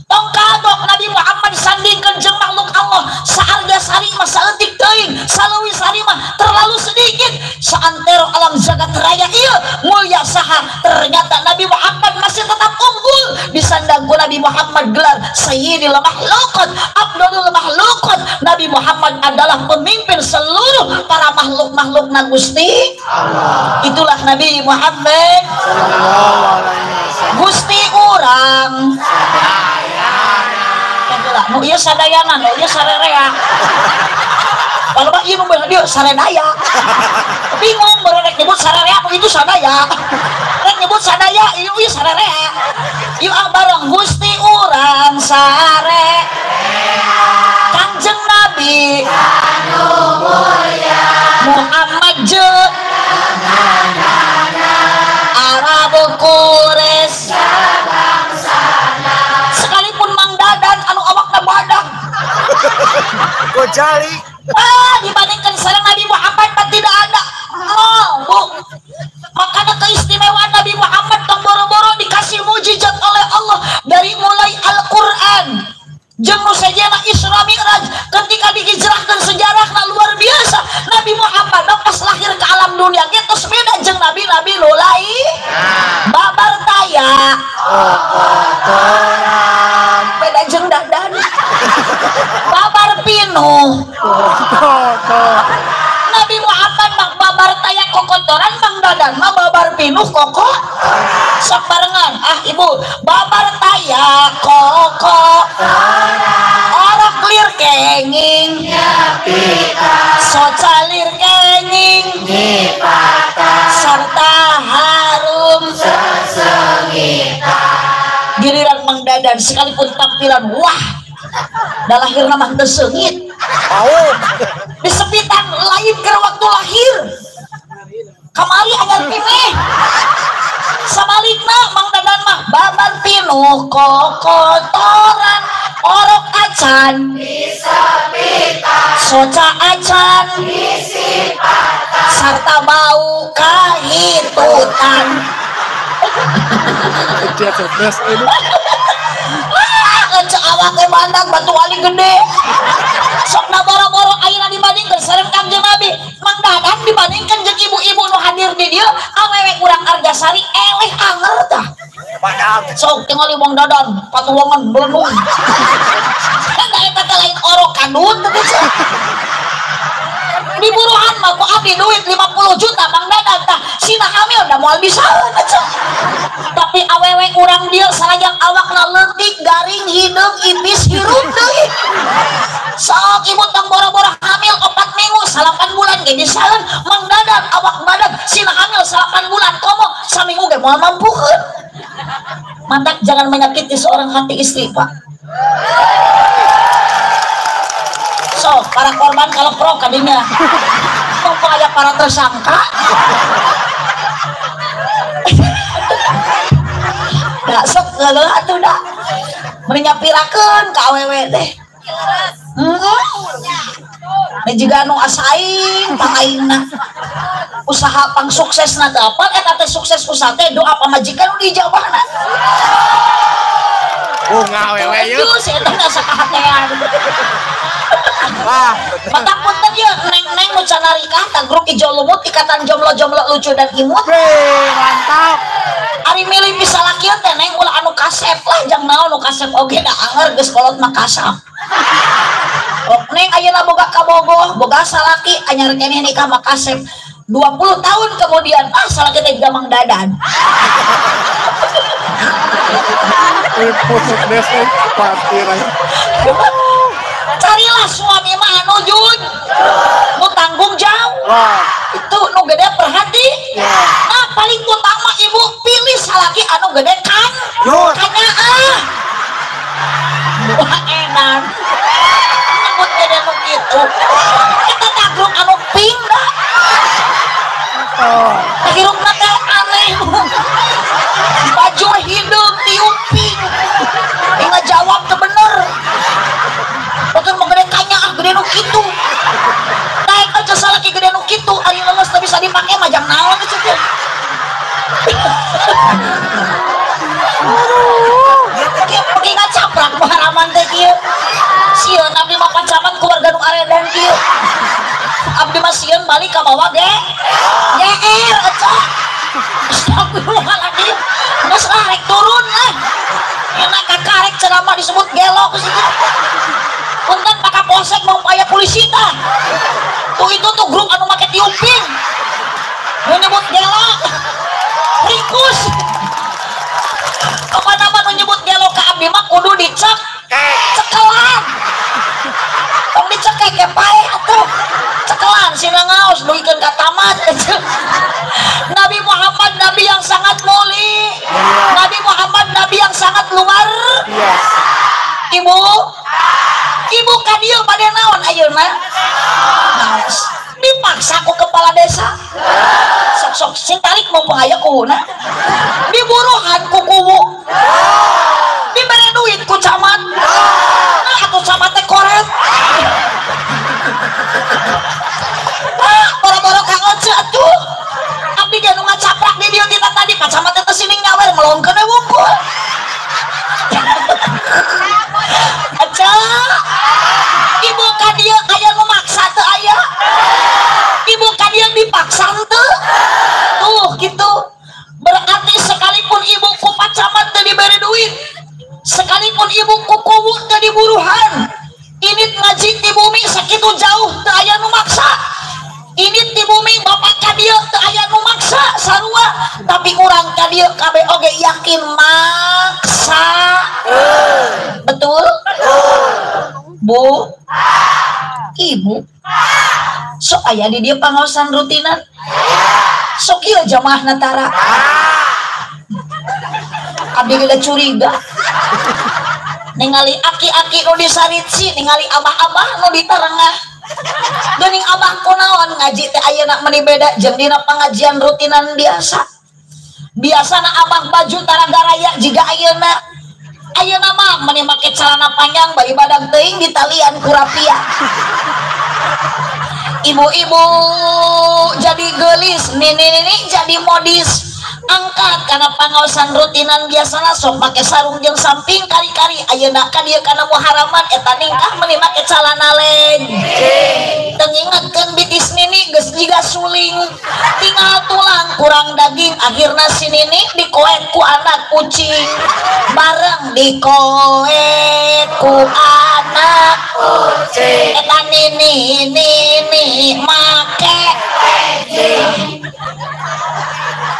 Tongkadok Nabi Muhammad sandingkan jeung makhluk Allah saharga sarima saeutik teuing saleuwih sarima terlalu sedikit saantero alam jagat raya ieu mulia saha. Ternyata Nabi Muhammad masih tetap unggul disandang ku Nabi Muhammad gelar sayyidil makhluqat afdalul makhluqat. Nabi Muhammad adalah pemimpin seluruh para makhluk-makhluk na Gusti Allah. Itulah Nabi Muhammad sallallahu alaihi wasallam. Gusti urang nu ieu sadayana, nu ieu sarerea. Kalau mah ieu nu dia saredaya. Bingung baru rek nyebut sarerea nu itu sadaya. Rek nyebut sadaya ieu sarerea. Ieu bareng Gusti urang sare. Kanjeng Nabi anu mulya Muhammad jeung Arab Quraisy sekalipun Mang Dadan anu awakna badak Gojali dibandingkan sareng Nabi Muhammad tidak ada. Bu, makanya keistimewaan Nabi Muhammad tong boro-boro dikasih mujizat oleh Allah dari mulai Al-Qur'an jeung nu sajana Isra Mi'raj ketika dihijrahkan sejarahna luar biasa. Nabi Muhammad pas lahir ke alam dunia geus beda jeung nabi-nabi nu lain. Babar taya beda jeung Dadan. Babar pinuh Nabi Muhammad mah babar taya kokotoran Mang Dadan mah babar pinuh koko sok barengan. Ibu babar taya koko orok lir kenging socalir kenging serta harum giliran Mang Dadan sekalipun tampilan wah dah lahir nama teu seungit disepitan lain ke waktu lahir kamari anyar pimeh sabalikna Mang Dadan mah babar pinuh kokotoran orok acan soca acan sarta bau kahitutan. dia cerdas ini awak ke bandang batu wali gede sok na boro-boro ayeuna dibandingkeun sareng Kangjeng Nabi. Mang Dadan dibandingkan jeung ibu-ibu nu hadir di dieu awewe urang Argasari eleh anger tah sok tingali Mang Dadan patuwongan belenung da eta teh lain orok kadut teh di buruhan mah ku abdi duit 50 juta Mang Dadan tah sina hamil da moal bisa tapi awewe urang dia sarajang awakna leutik garing hideung ipis hirup deui sok ibu tong boro-boro hamil 4 minggu 8 bulan ge disaeun Mang Dadan awak badan sina hamil 8 bulan komo saminggu ge moal mampukeun. Mantak jangan menyakiti seorang hati istri Pak. So para korban kalau pro kadinya mumpung aya para tersangka dah sok geuleuh atuh dah menyapirakeun ka awewe teh juga anu asaing pangaingna usaha pang suksesna teh apa eta teh sukses usaha teh doa pamajikan nu dijabahna ngawewe yeuh geus eta teh sakahatean. wah mata punten ieu neng-neng nu can nikah ta grup ijo lumut ikatan jomblo-jomblo lucu dan imut mantap ari milih bisa lakian teh neng ulah anu kasep lah jang naon nu kasep oge da anger geus kolot mah kasam. Neng ayeuna boga kabogoh boga salaki anyar keneh nikah mah kasep 20 tahun kemudian salaki teh juga Mang Dadan. pusuk desa parkiran Carilah suami mah anu jujur nu tanggung jawab itu nu gede perhati nah paling utama ibu pilih salaki anu gede kan kanyaan wah edan nyebut gede nu kitu kita tagruk anu pink dah hirupna teh aneh baju hideung tiup pink ngajawab teh bener betul mau gede kanya gede nu kitu naik aja salaki gede nu kitu ari lemes teh bisa dipake mah jang naon itu teh sieun abdi mah pacaman keluarga nu aredan kieu. Abdi mah sieun balik ka bawah ge. Geer aca. Astagfirullahaladzim. Geus rek turun lah. Enak kakarek ceramah disebut gelok situ. Punten Pak Kapolsek mau upaya polisi tah. Tuh itu tuh grup anu make tiuping. Nu nyebut gelok. Ringkus. Apa-apa nu nyebut gelok ka abdi mah kudu dicek. Cekelan. Tong dicekek ke pae atuh. Cekelan sina ngaos duikeun ka tamat. Nabi Muhammad nabi yang sangat mulia. Nabi Muhammad nabi yang sangat luar. Ibu ka dieu bade naon ayeuna? Naos. Dipaksa ku kepala desa. Sok-sok sing tarik mumpung aya kuhuna. Diburuhan ku kuwu. Dibere duit ku camat. Nah atuh camat teh koret. Boro-boro Kang Oce atuh. Abdi ge nu ngacaprak di dieu tina tadi ka camat teh sini nyawer melongkeun we wungkul. Aca. Ibu ka dieu aya nu maksa teu aya. Ibu ka dieu dipaksa teu. Tuh gitu. Berarti sekalipun ibu ku pacaman teu diberi duit. Sekalipun ibu ku kuwu teu diburuhan. Ini ngaji di bumi sakitu jauh teu aya nu maksa. Ini di bumi bapak ka dieu teu aya nu maksa sarua, tapi urang ka dieu kabeh oge yakin maksa. Betul? Bu? Ibu? Sok aya di dieu pangaosan rutinan. Sok ieu jamaah natara. Abdi geus curiga. Ningali aki-aki nu disaritsi, ningali abah-abah nu di tarengah. Geuning abah kunaon ngaji teh ayeuna meuni beda jeung dina pengajian rutinan biasa. Biasana abah baju taraga raya jiga ayeuna. Ayeuna mah meuni make celana panjang bari badag teuing ditalian ku rapia. Ibu-ibu jadi geulis, nini-nini jadi modis. Angkat karena pangaosan rutinan biasana sok make sarung jeung samping kari-kari ayeuna ka dieu kana muharaman eta ningkah meuni make calana leg. Teu ngingetkeun bitis nini geus jiga suling tinggal tulang kurang daging akhirna si nini dikoet ku anak kucing bareng dikoet ku anak kucing eta nini make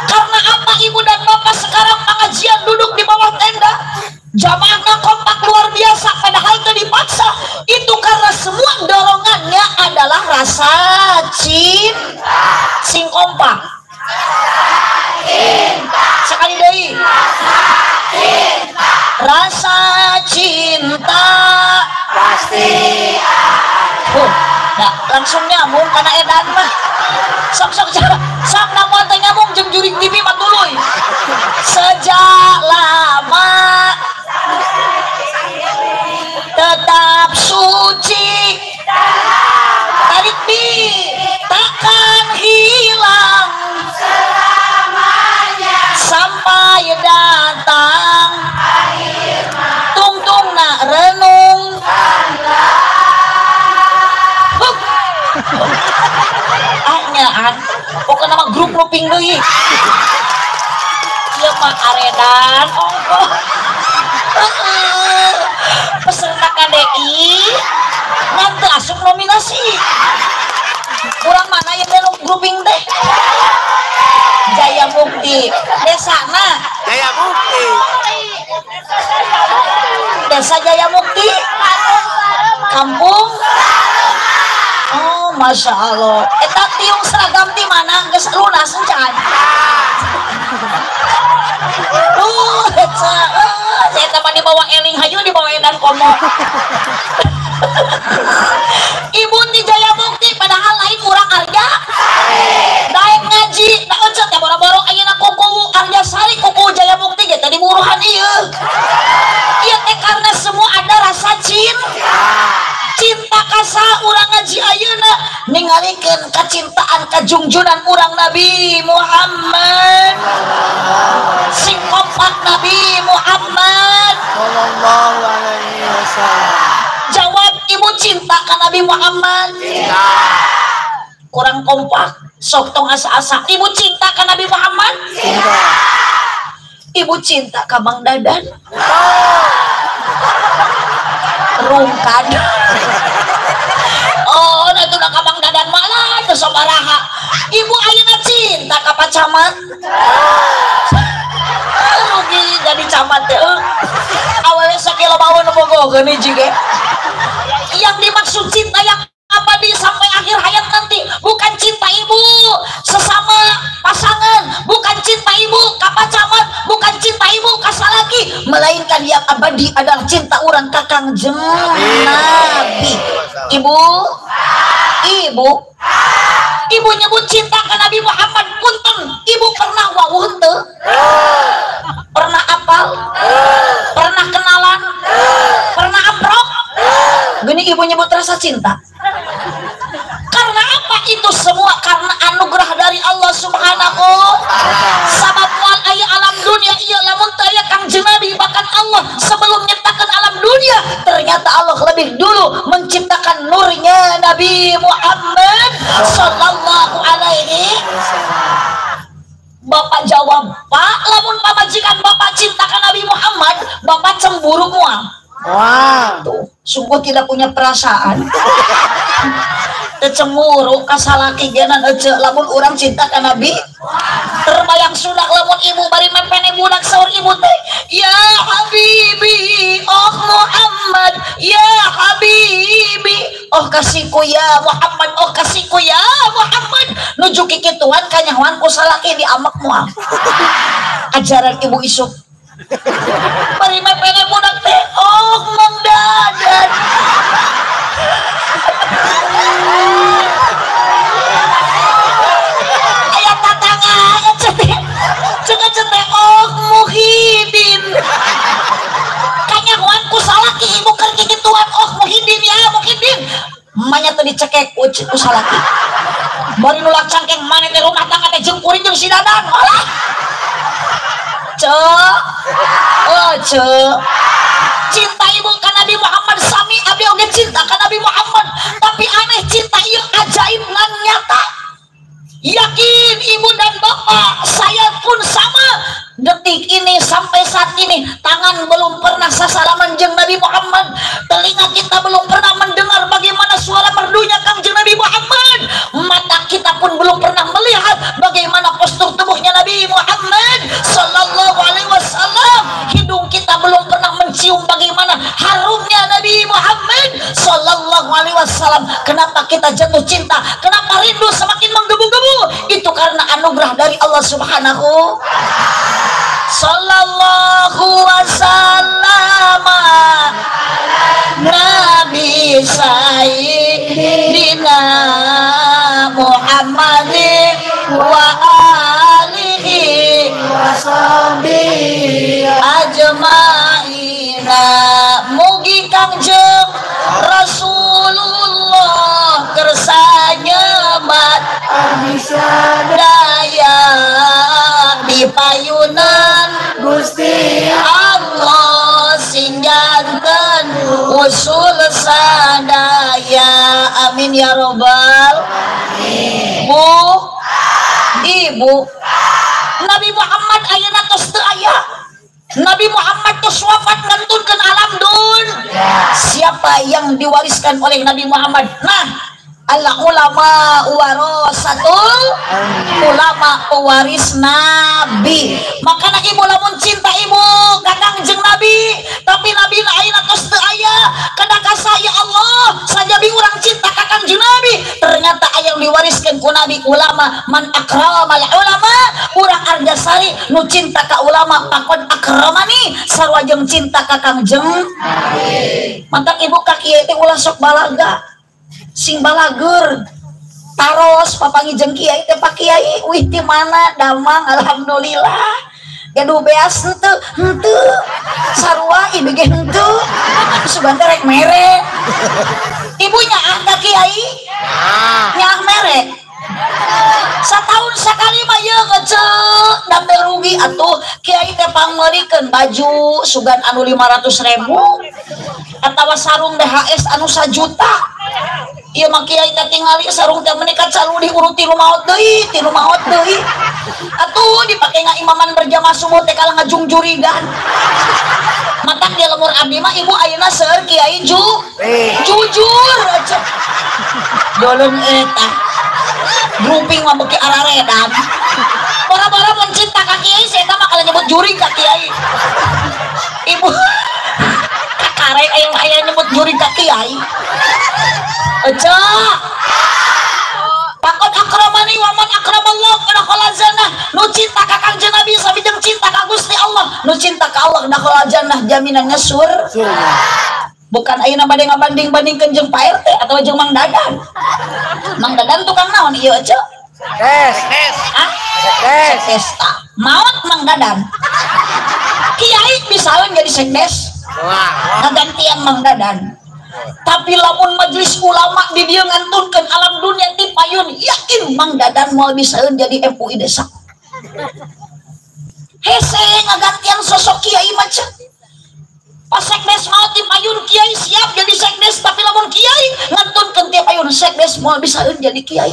karena apa ibu dan bapak sekarang pengajian duduk di bawah tenda jamaahnya kompak luar biasa padahal itu dipaksa itu karena semua dorongannya adalah rasa cinta sing kompak sekali deui rasa cinta pasti nah, langsung nyambung karena edan mah sok namun teh nyambung jeung juring TV mah tuluy sejak lama tetap suci tarik di takkan hilang selamanya sampai datang tungtung nak renung anyaan pokoknya nama grup luping deui ieu mah aredan ongkoh peserta KDI ngan teu asup nominasi urang mana yang dalam grouping teh Jaya Mukti desana Jaya Mukti desa Jaya Mukti kampung oh Masya Allah eta tiung seragam di mana geus lunas encan saya teman dibawa Eling Hayu dibawa Edan Komo ibu di Jaya Mukti padahal lain kurang arja daek ngaji nah ecet ya boro-boro ayeuna kuku Arja Sari kuku Jaya Mukti ge tadi buruhan ieu ieu teh karena semua ada rasa cinta kasa urang ngaji ayeuna ningalikeun kacintaan kajungjunan urang Nabi Muhammad sing kompak Nabi Muhammad sallallahu alaihi wasallam jawab ibu cinta ka Nabi Muhammad? Cinta. Kurang kompak, sok tong asa-asa. Ibu cinta ka Nabi Muhammad? Cinta. Ibu cinta ka Mang Dadan? Rungkan. Oh, natu ka Mang Dadan malah teu sabaraha. Ibu ayeuna cinta ka Pak Camat? Rugi jadi camat teh. Awalnya sakilo bawon bogogeun hiji ge. Yang dimaksud cinta yang abadi sampai akhir hayat nanti bukan cinta ibu sesama pasangan, bukan cinta ibu ka Pak Camat, bukan cinta ibu ka salaki, melainkan yang abadi adalah cinta urang ka Kangjeng Nabi. Ibu nyebut cinta ke Nabi Muhammad, punten ibu pernah wawuh teu? Pernah apal? Pernah kenalan? Pernah amprok? Gini ibu nyebut rasa cinta. Karena apa itu semua? Karena anugerah dari Allah Subhanahu. Sabab wal aya alam dunia ieu lamun teu aya Kangjeng Nabi, bahkan Allah sebelum menciptakan alam dunia ternyata Allah lebih dulu menciptakan nurnya Nabi Muhammad sallallahu alaihi. Bapak jawab, Pak, lamun pamajikan Bapak cintakan Nabi Muhammad, Bapak cemburu mual. Wah, tuh sungguh tidak punya perasaan. Cemburu kasalaki genan ece lamun urang cinta ka Nabi. Terbayang sudah lamun ibu bari mepene budak saur ibu teh, ya habibi oh Muhammad, ya habibi oh kasihku ya Muhammad, oh kasihku ya Muhammad. Nuju kikituan kanyawan ku salaki di amak moal. Ajaran ibu isuk bari mepene budak teh, oh Mang Dadan. Ayah tatangga cete oh Muhyiddin. Kanyawan ku salaki ibu keur kikituan oh Muhyiddin ya Muhyiddin. Manya teh dicekek ku salaki. Bari nulak cangkeng maneh teh rumah tangga teh jeung kuring jeung si Dadan. Alah. Cinta ibu ka Nabi Muhammad sami abdi oge cinta ka Nabi Muhammad, tapi aneh cinta ieu ajaib ngan nyata. Yakin ibu dan bapak, saya pun sama. Detik ini sampai saat ini tangan belum pernah sasalaman jeung Nabi Muhammad, telinga kita belum pernah mendengar bagaimana suara merdunya Kangjeng Nabi Muhammad, mata kita pun belum pernah melihat bagaimana postur tubuhnya Nabi Muhammad sallallahu alaihi wasallam, hidung kita belum pernah mencium bagaimana harumnya Nabi Muhammad sallallahu alaihi wasallam. Kenapa kita jatuh cinta? Kenapa rindu semakin menggebu-gebu? Itu karena anugerah dari Allah Subhanahu sallallahu wasallam Nabi Sayyidina Muhammadin wa alihi washabihi ajmaina. Mugi Kangjeng Rasulullah kersanya mat daya di payunan Gusti Allah sing janten usul sadaya. Amin ya robbal alamin. Ibu Nabi Muhammad ayeuna tos teu aya. Nabi Muhammad tos wafat ngantun alam dun. Siapa yang diwariskan oleh Nabi Muhammad? Nah, Allah ulama warasatul ulama pewaris Nabi. Makanya ibu lamun cinta ibu Kangjeng Nabi, tapi Nabi lain atos teu aya, kadang saya Allah sajabi urang cinta ka Kangjeng Nabi, ternyata aya diwariskeun ku Nabi ulama. Man akramal ulama, urang Arjasari nu cinta ka ulama pakon akramani sarua jeung cinta ka Kangjeng Nabi. Mantap ibu ka kieu teh ulah sok balaga. Sing balagur taros papangi jeung kiai teh Pak Kiai, wih di mana damang alhamdulillah. Gaduh beas henteu sarua ieu ge henteu sugan teh rek mere. Ibunya ah ka Kiai nyaah mere Setahun sekali mah ya ngecek dan rugi atuh kiai teh pangmerikeun baju sugan anu 500.000 atawa sarung DHS anu 1 juta. Ieu mah kiai teh tingali sarung teh meunikat selalu diurut ti rumaot deui atuh dipake ngaimaman berjamaah subuh teh kalah ngajungjurigan. Matak dia lemur abdi mah ibu ayeuna seueur kiai jujur aja dolong eta grouping mah beki araredan bora-bora mencinta ka kiai saya mah kalau nyebut juri ka kiai ibu karek aya nyebut juri ka kiai aja pakot akramani wa man akramallah kana khalazana nu cinta ka Kangjeng Nabi sabijeng cinta ka Gusti Allah nu cinta ka Allah kana khalazana jaminannya surga. Bukan ayeuna bade ngabanding-bandingkeun jeung Pak RT atau jeung Mang Dadan. Mang Dadan tukang naon ieu aja? Tes. Sekdes. Maot Mang Dadan. Kiai bisaeun jadi sekdes. Ngagantian Mang Dadan. Tapi lamun majelis ulama di dieu ngantunkeun alam dunia ti payun, yakin Mang Dadan moal bisaeun jadi MUI desa. Hese ngagantian sosok kiai macam pas sekdes mau tim payun kiai siap jadi sekdes tapi lamun kiai ngantunkeun tiap payun sekdes moal bisaeun jadi kiai.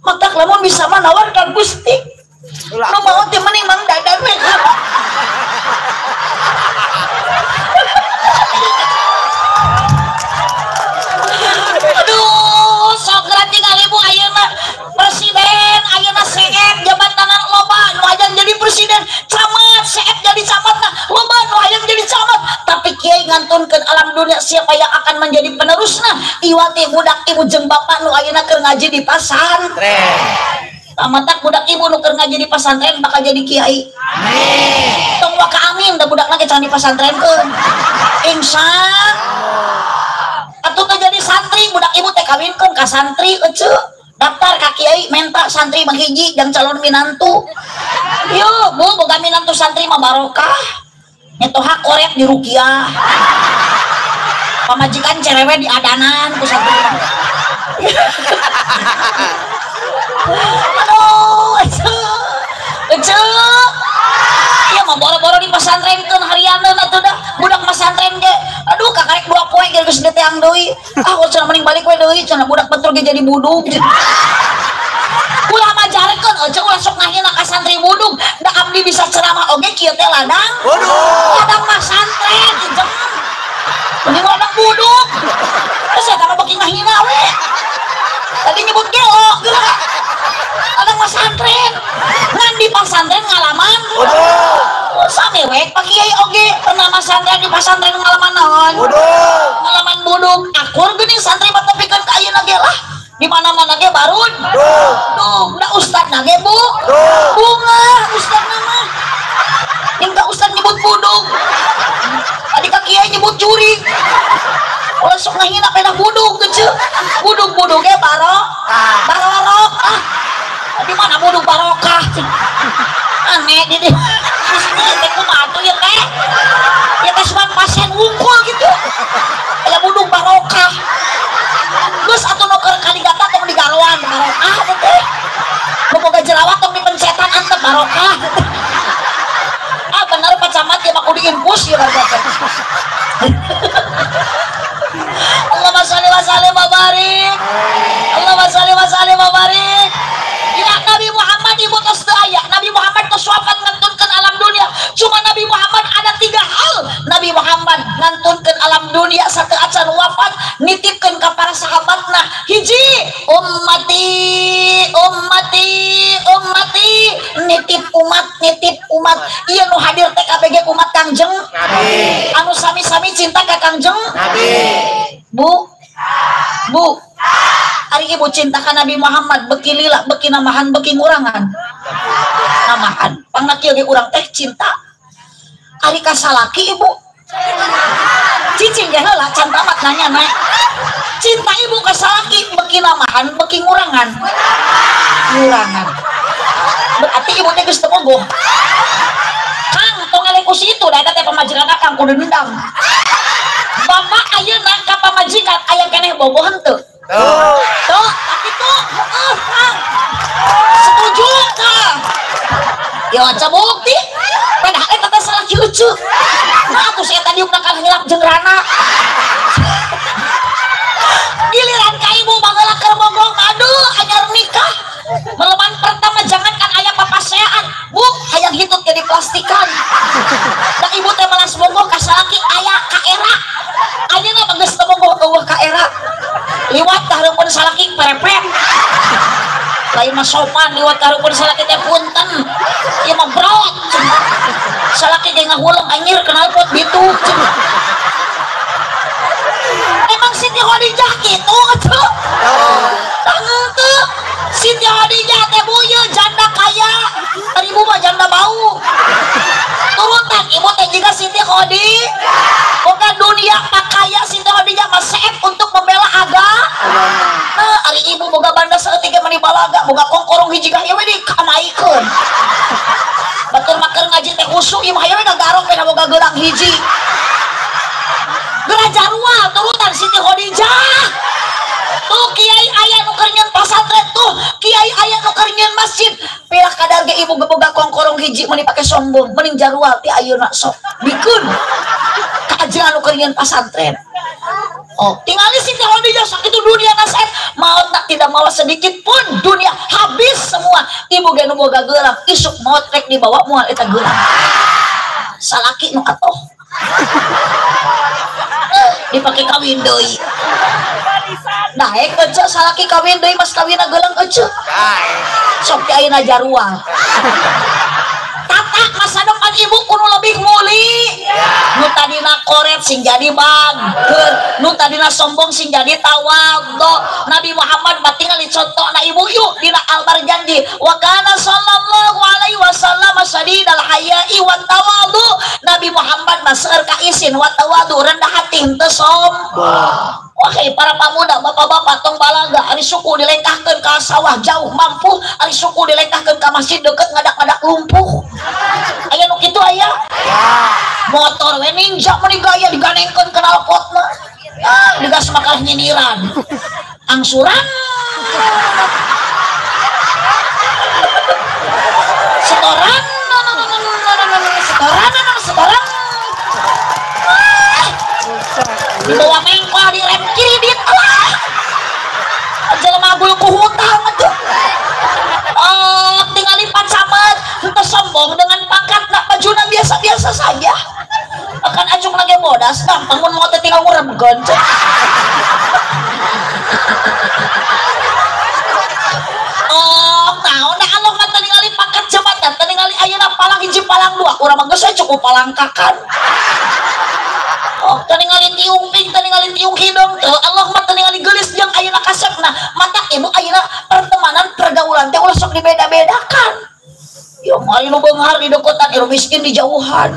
Maka lamun bisa menawarkan Gusti nu mau teh mending Mang Dadan we. Aduh sok tinggal ibu ayeuna presiden ayeuna CF jabatanan loba nu hayang jadi presiden camat CF jadi camat nah loba nu hayang jadi camat tapi kiai ngantunkeun alam dunia siapa yang akan menjadi penerusna iwa teh budak ibu jeung bapak nu ayeuna keur ngaji di pasantren tamatak budak ibu nu keur ngaji di pasantren bakal jadi kiai amin tong waka amin da budakna ge can di pasantrenkeun insyaallah atuh teh jadi santri budak ibu teh kawinkeun ka santri ece daftar ka kiai menta santri mah hiji jeung calon minantu yuk bu boga minantu santri mah barokah nyeto hak korek di rukiah pamajikan cerewe di adanan ku santri aduh ece iya mah boro-boro di pasantrenkeun harianeun atuh dah budak pasantren ge aduh kakarek 2 poe ge geus deteang deui cenah mending balik we deui cenah budak betul ge jadi budug ulah majarekeun ece ulah sok ngahina ka santri budug da abdi bisa ceramah oge kieu teh ladang ladang pasantren jeung mending ladang budug saya kana beki ngahina we tadi nyebut gelo geura ladang pasantren ngan di pasantren ngalaman samewek pak kiai oge pernah pasantren di pasantren ngalaman naon ngalaman budug akur geuning santri mah tepikeun ka ayeuna ge lah di mana-mana ge barun tuh da ustadna ge bu bunga ustadna mah yang ka ustad nyebut budug tadi ka kiai nyebut curi ulah sok ngahina pena budug teu budug ge barok di mana budug barokah aneh di teh kumaha atuh ya teh ya teh cuma pasien wungkul gitu aya budug barokah geus atuh nu keur kaligata tong digaroan barokah teh nu boga jerawat tong dipencetan antep barokah bener Pak Camat ya mah kudu diinfus ya barokah Allahumma shalli wa sallim wa barik Allahumma shalli wa sallim wa barik ya Nabi Muhammad ibu tos aya Nabi Muhammad tos wafat ngantunkeun alam dunia cuma Nabi Muhammad ada 3 hal Nabi Muhammad ngantunkeun alam dunia sateuacan wafat nitipkeun ka para sahabatna hiji ummati nitip umat ieu nu hadir teh KBG umat Kangjeng Nabi anu sami-sami cinta ka Kangjeng Nabi bu ari ibu cinta ka Nabi Muhammad beki lila beki namahan beki ngurangan namahan pangna kieu ge urang teh cinta ari ka salaki ibu cicing ge heula can tamat nanya naik cinta ibu ka salaki beki namahan beki ngurangan berarti ibu teh geus teu bogoh Kang tong eleh ku situ da eta teh pamajikan Kang kudu dendam bapak ayeuna ka pamajikan aya keneh bogohan teu tuh tapi tuh ya cabukti padahal eta salaki ucuk nah atuh saya tadi udah kalah hilap jeung rana giliran ka ibu bageula keur mogong aduh anyar nikah meleman pertama jangankan aya papaseaan bu hayang hitut ke di plastikan da ibu teh malas mogong ka salaki aya ka era ayeuna mah geus teu mogong eueuh ka era liwat hareupeun salaki perepet lain mah sopan liwat hareupeun salaki teh punten ieu mah brot salaki ge ngahuleng anjir kenal pot bitu emang Siti Khadijah gitu atuh tangeuh teu Siti Khadijah teh beuyeun janda kaya ari ibu mah janda bau turutan ibu teh juga Siti Khadijah boga dunia pakaya Siti Khadijah mah seep untuk membela agama nah ari ibu boga banda saeutik ge mah dibalaga boga kongkorong hiji gawe we dikamaikeun batur mah keur ngaji teh khusyuk ieu mah haye we gagarong we boga gelang hiji geura jarwa turutan Siti Khadijah tuh kiai aya nu keur nyeun pasantren tuh kiai aya nu keur nyeun masjid pilah kadar ge ibu boga kongkorong hiji meni pake sombong mending jarwa ti ayeuna sok bikeun kaajengan nu keur nyeun pasantren oh tingali Siti Khadijah sakitu dunia nasaet maot tak tidak mawas sedikit pun dunia habis semua ibu ge nu boga gelang isuk maot rek dibawa moal eta gelang salaki nu atoh dipake kawin deui naik aja salaki kawin deui mas kawina gelang aja sok ti ayeuna jarwa tata masa depan ibu kudu lebih muli nu tadina koret sing jadi bager nu tadina sombong sing jadi tawadhu Nabi Muhammad batingali contohna ibu yuk dina albar janji wa kana sallallahu alaihi wasallam sadidal haya'i wa tawadhu Nabi Muhammad maseur ka isin wa tawadhu rendah hati henteu sombong. Wahai para pemuda, bapak-bapak tong balaga, ari suku dilengkahkeun ka sawah jauh mampu, ari suku dilengkahkeun ka masjid deket ngadak-ngadak lumpuh. Aya nu kitu aya? Motor we ninja meni gaya diganengkeun knalpotna. Ah, digas makalah nyiniran. Angsuran. Setoran. Setoran. Dibawa mengkol di rem kiri dit alah jelema bulku hutang atuh tinggal lipat samet henteu sombong dengan pangkat nak bajuna biasa-biasa saja akan acung lagi bodas gampang mun mau teh tinggal ngurebgeun naon da Allah mah teu ningali pangkat jabatan teu ningali ayeuna palang hiji palang dua urang mah geus cukup palangkakan teu ningali tiung ping teu ningali tiung hidung teu Allah mah teu ningali geulis jeung ayeuna kasepna mata ibu ayeuna pertemanan pergaulan teh ulah sok dibeda-bedakan yo mah anu beunghar di deketan anu miskin di jauhan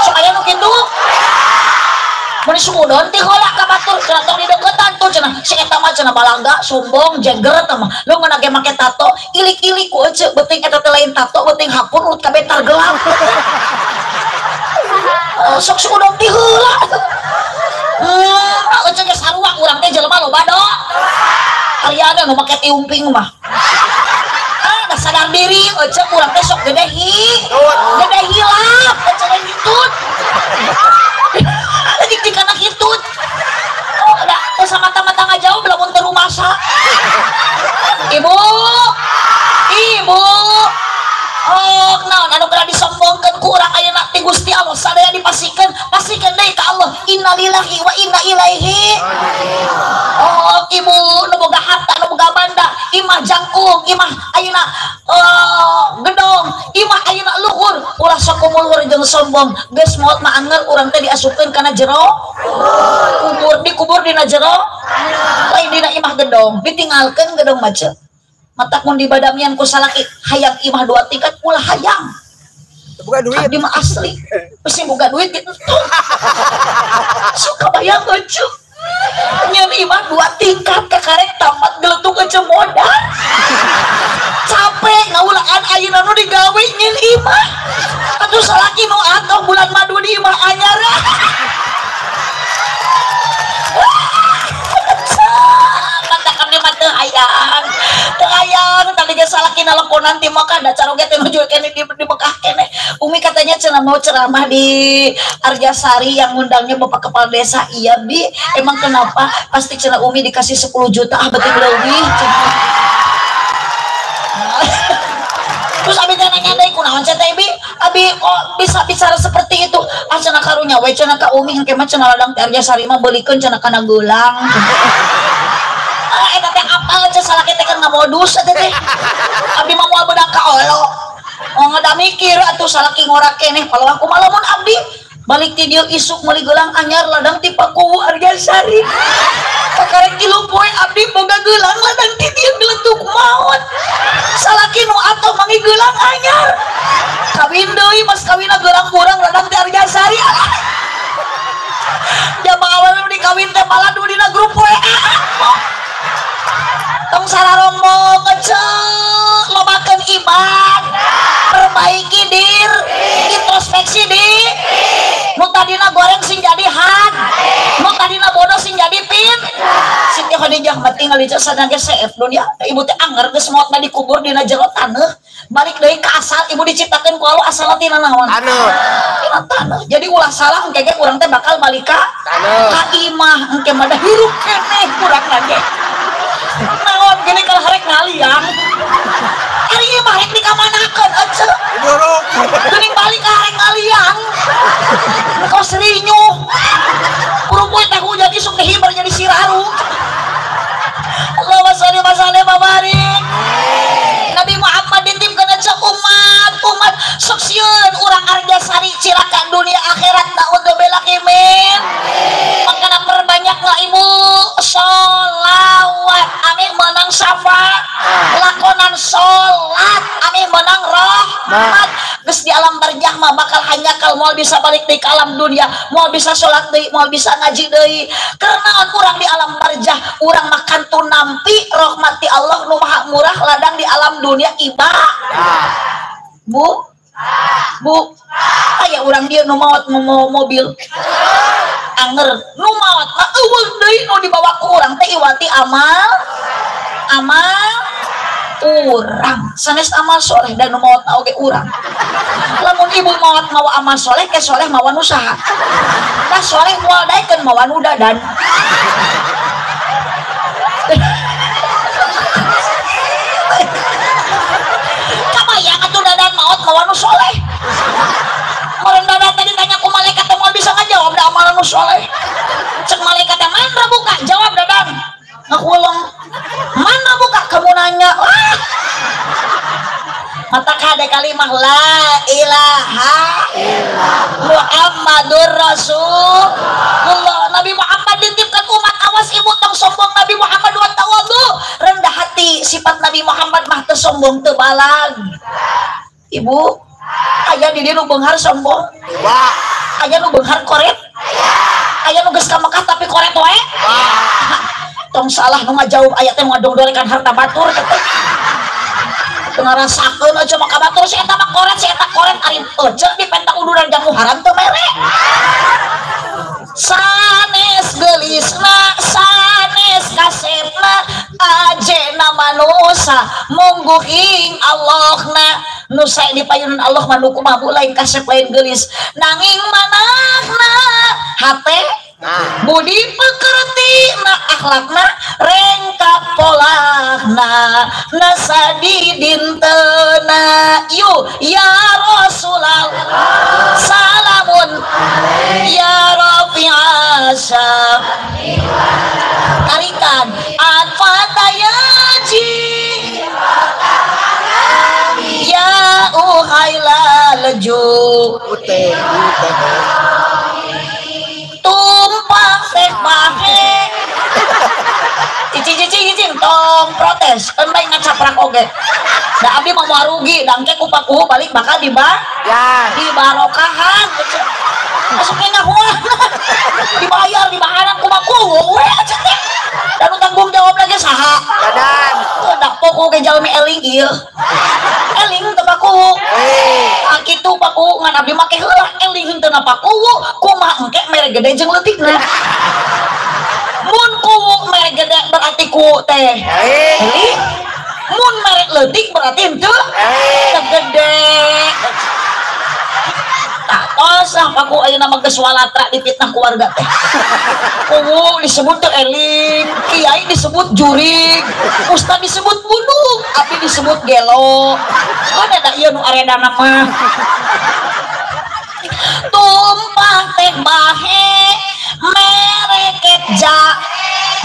sok aya nu kitu mun sumudon teh heula ka batur cenah tong di deketan tuh cenah si eta mah cenah balaga sombong jeger teh mah lu ngeuna ge make tato ilik-ilik ku ece beuting eta teh lain tato beuting hapun urut ka bentar gelap sok sudong ti heula ece ge sarua urang teh jelema loba do aliana nu make tiumping mah da sadar diri ece urang teh sok gede hilap ece ge hitut dik anak hitut da teh mata-mata ngajauh belamun teu rumasa ibu naon anu geura disombongkeun ku urang ayeuna ti Gusti Allah sadaya dipasikeun deui ka Allah innalillahi wa inna ilaihi ibu nu boga harta nu boga banda imah jangkung imah ayeuna gedong imah ayeuna luhur ulah sok kumuluhur jeung sombong geus maot mah anger urang teh diasupkeun kana jero dikubur dina jero lain dina imah gedong ditinggalkeun gedong macet matak mun dibadamian ku salaki hayang imah 2 tingkat ulah hayang buka duit di mah asli pasti buka duit gitu suka bayang aja nyeun imah 2 tingkat kakarek tamat geletung aja modal capek ngaulaan ayeuna nu digawe nyeun imah atuh salaki nu atoh bulan madu di imah anyar mata kami mah teu hayang tadi ge salaki nelpon nanti maka ada cara teh nuju kene di Mekah kene. Umi katanya cenah mau ceramah di Arjasari yang ngundangnya Bapak Kepala Desa. Iya Bi, emang kenapa? Pasti cenah Umi dikasih 10 juta betul lebih. Terus abi teh nanya deui kunaon teh Bi? Abi kok bisa bicara seperti itu? Cenah karunya we cenah ka Umi engke mah cenah ladang teh Arjasari mah beulikeun cenah kana geulang. Eta teh apal cenah salaki teh kan ngamodus eta teh. Abi mah moal beudang ka olo. Oh ngada mikir atuh salaki ngorak keneh kalau aku mah lamun abdi balik ti dieu isuk meuli geulang anyar ladang ti Pakuwu Arjasari. Pakarek 3 poe abdi boga geulang ladang ti dieu geletuk maot. Salaki nu atoh mangi geulang anyar. Kawin deui mas kawinna geulang urang ladang ti Arjasari. Jamaah awal dikawin teh malah nu dina grup WA. Tong sararombo ngecek lobakeun ibad perbaiki dir introspeksi di nu tadina goreng sing jadi han nu tadina bodoh sing jadi pin Siti Khadijah mah tinggal di sana ge seef dunia ibu teh anger geus maot na dikubur dina jero taneuh balik deui ka asal ibu diciptakeun ku Allah asalna tina naon tina taneuh jadi ulah salah engke ge urang teh bakal balik ka taneuh ka imah engke mah da hirup keneh kurang lagi naon gini kalau harek ngaliang hari ini mah harek dikamanakeun ece buruk geuning balik ka harek ngaliang kau serinyu kurupuy teh hujan isuk teh hibar jadi siraru Allahumma sholli wa sallim wa barik Nabi Muhammad dititipkeun ece umat sok sieun urang Arjasari cilaka dunia akhirat naudzubillah min makana perbanyaklah ibu sholawat amin menang syafaat lakonan sholat amin menang rahmat geus di alam barzakh mah bakal hanyakal moal bisa balik deui ka alam dunia moal bisa sholat deui moal bisa ngaji deui karena urang di alam barzakh urang makan tu nampi rahmati Allah nu maha murah ladang di alam dunia ibadah bu aya urang dieu nu maot mobil anger nu maot mah eueuh deui nu dibawa ku urang teh iwati amal urang sanes amal soleh dan nu maot oge urang lamun ibu maot mawa amal soleh ke soleh mawa nu saha tah soleh moal daekeun mawa nu dadan kabayang atuh dadan maot mawa nu soleh meureun dadan tadi tanya ku malaikat teh moal bisa ngajawab da amal nu soleh cek malaikat teh mana buka jawab dadan ngakuleng mana buka kamu nanya mata kade kalimah la ilaha Muhammadur Rasulullah Nabi Muhammad dititipkan umat awas ibu tong sombong Nabi Muhammad wa tawadhu rendah hati sifat Nabi Muhammad mah teu sombong teu balag ibu aya di dieu nu beunghar sombong aya nu beunghar koret aya nu geus ka Mekah tapi koret wae tong salah nu ngajawab aya teh ngadongdorekan harta batur ngarasakeun aja maka batur si eta mah koret ari ece di pentak uduran jamu haram teu mere sanes geulisna sanes kasepna ajena manusa mungguhing Allahna nu sae di payunan Allah mah kumaha lain kasep lain geulis nanging manahna hate budi pekerti na akhlakna rengkap polahna nasadi dintena yu ya Rasulullah salamun ya Rafi'asa tarikan at-fatayaji ya uhaila leju tumpah sek bahe cicing tong protes kan baik ngacaprak oge da abdi mah moal rugi dangke ku Pakuwu balik bakal dibarokahan masuknya ngahuan dibayar dibaharan ku Pakuwu we dan tanggung jawab lagi saha dadan dak pokok ke jalmi eling ieu eling teu Pakuwu kitu Pakuwu ngan abdi make heula eling teu na Pakuwu kumaha engke mere gede jeung leutikna mun kuwu mere gede berarti ku teh mun merek leutik berarti henteu tegede tak tosah paku ayeuna mah geus walatra dipitnah ku warga teh kuwu disebut teu eling kiai disebut jurig ustad disebut buduk abdi disebut gelo kan ada ieu nu aredana mah tumpah teh bahe mereket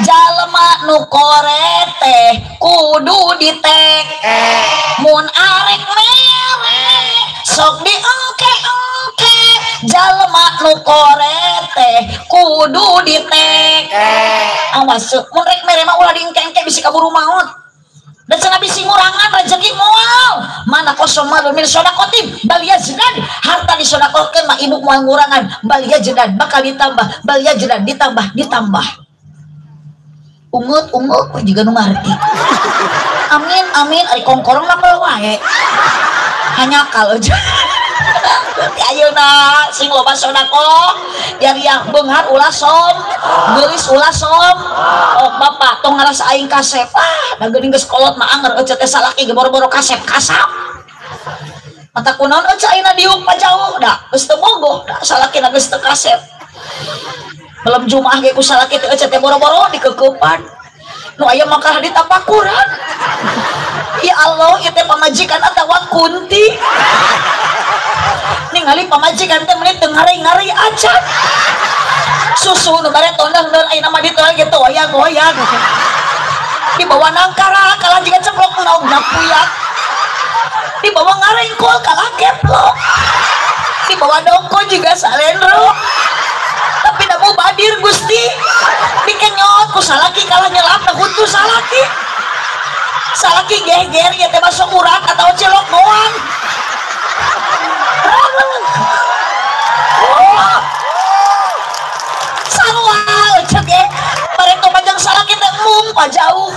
jalma nu kore teh kudu ditek mun arek merek sok di oke jalma nu kore teh kudu ditek awas mun rek mere mah ulah diengke-engke bisi kaburu maut dan sana bisi ngurangan rezeki moal mana kosong malu min sodakotim balia jedan harta disodakokeun mah ibu moal ngurangan balia jedan bakal ditambah balia jedan ditambah ungut juga nu ngarti amin ari kongkorong mah wae hanya kalau ayeuna sing loba sodako yang beunghar ulah som geulis ulah som oh bapak tong ngarasa aing kasep da geuning geus kolot mah anger ece teh salaki ge boro-boro kasep kasap mata kunaon ece ayeuna diuk pajauh da geus teu bogoh da salakina geus teu kasep malam Jumaah ge ku salaki teh ece teh boro-boro dikeukepan nu aya mah ditapakuran ya Allah ieu teh pamajikan atawa kunti ningali pamajikan teh menit teu ngari-ngari acan susu nu bare tondang dan ayeuna mah diteuing gitu goyang-goyang dibawa nangkara kalah jiga ceplok naugna puyat dibawa ngarengkol kalah keplok dibawa dongko juga salendro tapi da badir Gusti dikenyot ku salaki kalah nyelap na hutu salaki geger ya teh masuk urat atau celok doang sarua cege bareng pajang salaki teh pajauh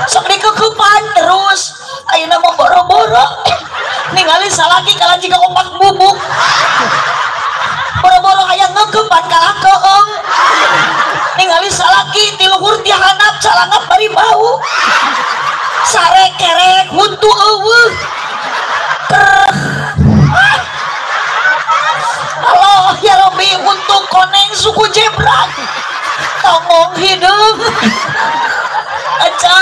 sok dikeukepan terus ayeuna mah boro-boro ningali salaki kalah jiga opak bubuk boro-boro hayang ngeukepan kalah keung ningali salaki ti luhur ti handap calangap bari bau sare kerek huntu eueuh Allah ya Rabbi untuk koneng suku jebrak tongong hidup aca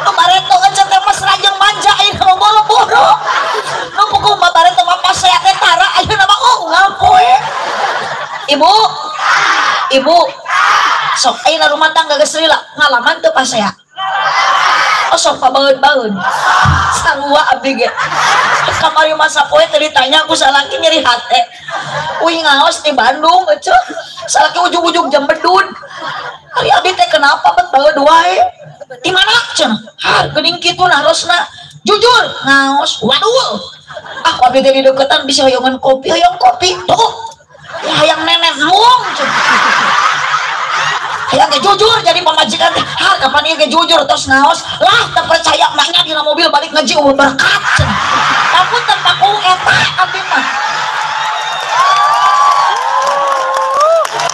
kemarin tuh aja teh mas rajeng manja ini boro-boro nu pukul kemarin tuh mah pas saya teh tara ayeuna mah ngapoe ibu sok ayeuna rumah tangga geus lila ngalaman teu pas saya oh sok pabaeun-baeun sarua abdi ge kamari masa poe teh ditanya ku salaki nyeri hate uing ngaos di Bandung ece salaki ujug-ujug jam bedun ari abdi teh kenapa bet baeud wae di mana cenah har geuning kitu narosna jujur ngaos waduh abdi teh di deukeutan bisa hoyong kopi tuh hayang nenek mung hayang ge jujur jadi pamajikan teh har kapan ieu ge jujur tos ngaos lah teu percaya maknya dina mobil balik ngaji berkat cenah tapi tepaku eta abdi mah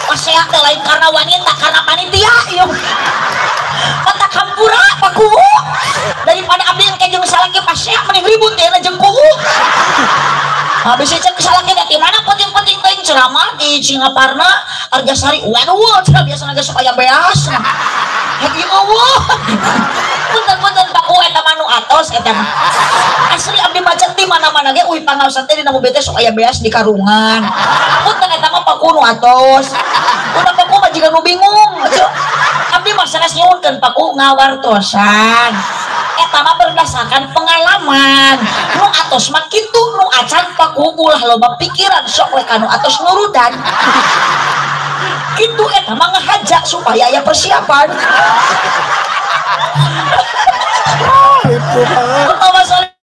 pasea teh lain karena wanita karena panitia ieu mata kampura paku daripada abdi engke jeung salaki pasea mending ribut teh jeung kuku habis cek salaki teh di mana penting-penting teh ceramah di Singaparna Arjasari waduh cenah biasana geus sok aya beas heuh eueuh punten paku eta manu atos eta mah asli abdi maca di mana-mana ge uwi pangaosan teh dina mobil teh sok aya beas di karungan punten eta mah paku nu atos udah paku mah jiga nu bingung abdi mah sanes nyuwunkeun paku ngawartosan eta mah berdasarkan pengalaman nu atos mah kitu nu acan paku ulah loba pikiran sok we kanu atos nurutan kitu eta mah ngahaja supaya aya persiapan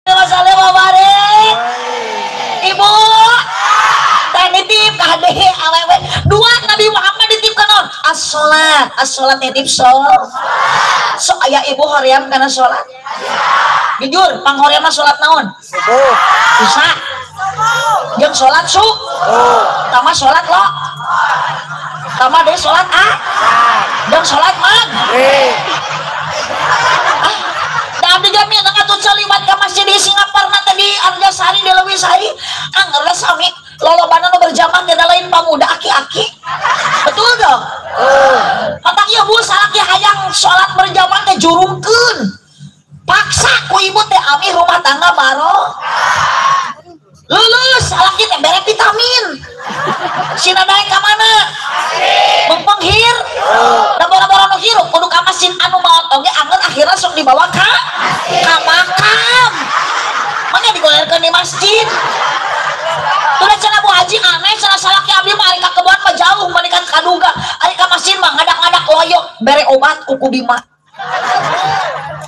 masalah babarek ibu teh nitip ka hade awewe dua Nabi Muhammad ditipkan naon as-sholat nitip so aya ibu hoream kana sholat jujur panghoream mah sholat naon bisa jeung sholat tama sholat lo Tama deh sholat dan sholat maghrib. Abdi Jamil ngatut saliwat ka masjid di Singapura tadi Arjasari di Lewisari anggerna sami lolobana nu berjamaah tidak lain pamuda aki-aki. Betul dong? Matak ieu bu salaki hayang sholat berjamaah teh jurungkeun. Paksa ku ibu teh ami rumah tangga baro. Lulus salaki teh bere vitamin. Sina daek ka mana? Mengpenghir. Da boro-boro nu hirup kudu ka mesin anu maot oge angger akhirna sok dibawa ka makam. Mangga digolerkeun di masjid. Tuh cenah Bu Haji aneh cenah salaki abdi mah ari ka kebon mah jauh manikan kaduga. Ari ka masjid mah ngadak-ngadak loyok bere obat kuku Bima.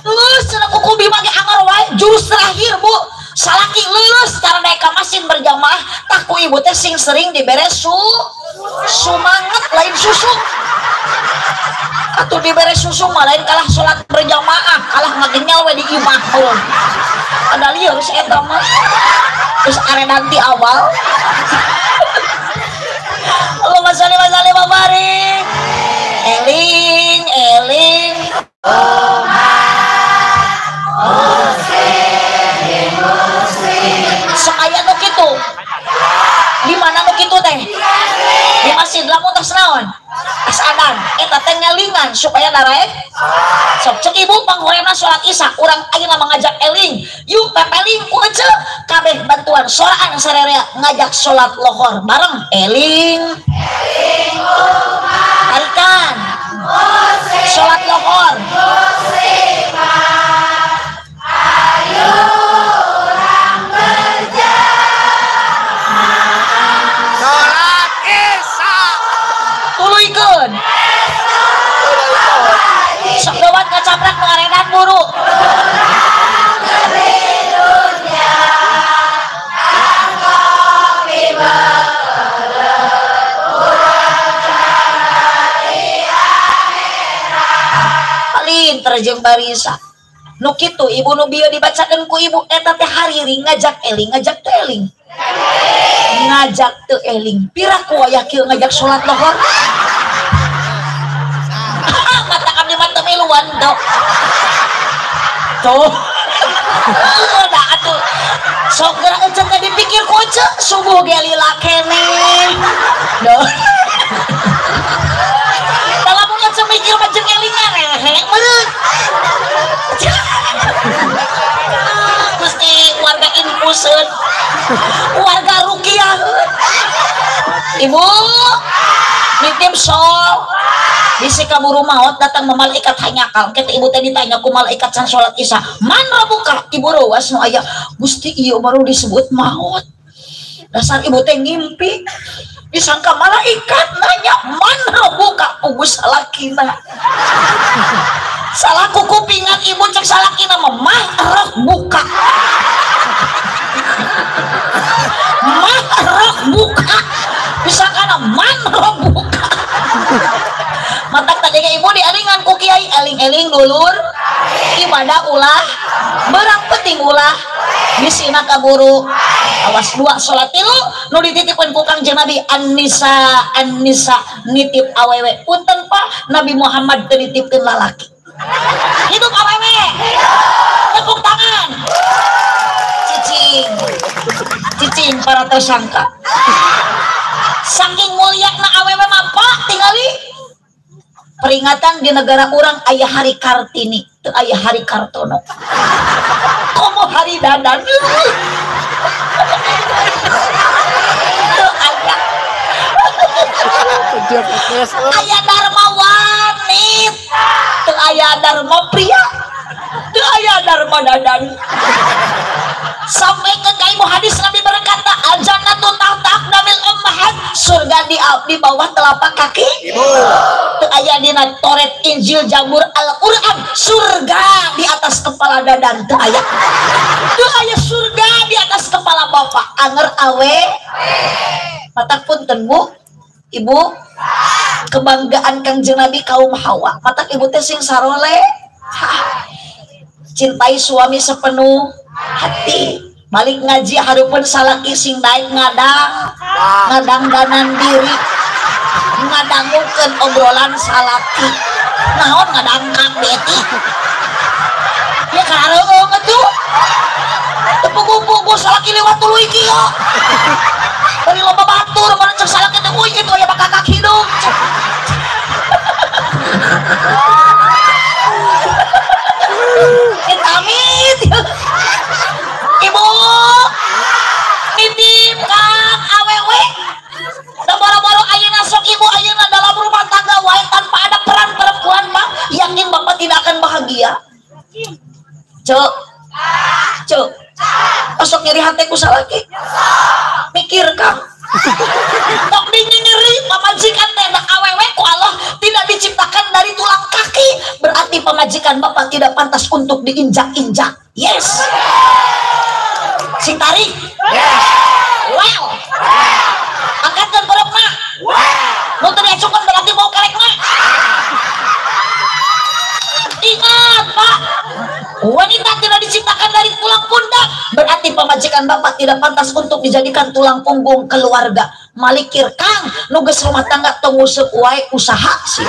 Geus cenah kuku Bima ge anggar wae jurus terakhir Bu. Salaki lulus cara naik ka masjid berjamaah tak ku ibu teh sing sering dibere sumanget lain susu. Atuh dibere susu mah lain kalah sholat berjamaah kalah ngagengel we di imah eueuh. Padahal ieu harus eta mah terus arenan ti awal. Allahumma sholli wa sallim wa barik. Eling supaya nu kitu di mana nu kitu teh di masjid lamun tos naon as adan eta teh ngalingan supaya naraek sok cek ibu panghorena salat isya urang ayeuna mengajak eling yuk pepeling ku ece kabeh bantuan soraan sarerea ngajak salat lohor bareng eling tarikan salat lohor sok lewat ngacaprak mengarenan buru paling terjeng barisa nu kitu ibu nu bieu dibacakeun ku ibu eta teh hariri ngajak eling ngajak teu eling ngajak teu eling pira ku aya kieu ngajak salat lohor mata kami mata miluan tuh udah atuh sok geura ecet teh dipikir ku ece subuh ge lila kene doh lamun ece mikir mah jeung elingan heh meureun Gusti warga infuseun warga rukiah ibu nitip sol bisi kaburu maot datang malaikat hanyakal kita ibu teh ditanya ku malaikat san salat isya man rabuka ibu ruas nu aya Gusti ieu baru disebut maot dasar ibu teh ngimpi disangka malaikat nanya man rabuka ku salakina salah ku kupingan ibu cek salakina mah rabuka buka disangka man rabuka matak tadi ibu diaringan ku kiai eling-eling dulur ibadah ulah barang penting ulah bisina kaburu awas dua salat tilu nu dititipkeun ku Kangjeng Nabi An-Nisa nitip awewe punten Pak Nabi Muhammad teu nitipkeun lalaki hidup awewe tepuk tangan cicing para tersangka saking mulia na awewe mah Pak tingali peringatan di negara orang ayah hari Kartini teu ayah hari Kartono komo hari dadan teu ayah dharma wanit teu ayah dharma pria teu ayah dharma dadan sampai ke kaimu hadis Nabi berkata al-jannatu tahta aqdamil ummahat surga di bawah telapak kaki ibu teu aya dina Toret Injil Zabur Al-Qur'an surga di atas kepala dadan teu aya surga di atas kepala bapak anger awe matak punten Bu ibu kebanggaan Kangjeng Nabi kaum Hawa matak ibu teh sing sarole cintai suami sepenuh hati balik ngaji hareupeun salaki sing daek ngadang danan diri ngadangukeun obrolan salaki naon ngadangkang beti ya kareueung atuh tepung-pung salaki lewat tuluy kieu dari loba batur mana cek salaki teh euy kitu aya bakakak hidung amit ibu nitip kang awewe da boro-boro ayeuna sok ibu ayeuna dalam rumah tangga wae tanpa ada peran perempuan mah yakin bapak tidak akan bahagia cuk osok nyeri hati ku salaki mikir kang tok nyeri pamajikan teh da awewe ku Allah tidak diciptakan dari tulang kaki berarti pemajikan bapak tidak pantas untuk diinjak-injak. Yes sing tarik yes well angkatkan peremna nu teu diacukeun berarti mau kerekna ingat pak wanita tidak diciptakan dari tulang pundak berarti pemajikan bapak tidak pantas untuk dijadikan tulang punggung keluarga malikir kang nu geus rumah tangga teu nguseup wae usaha sih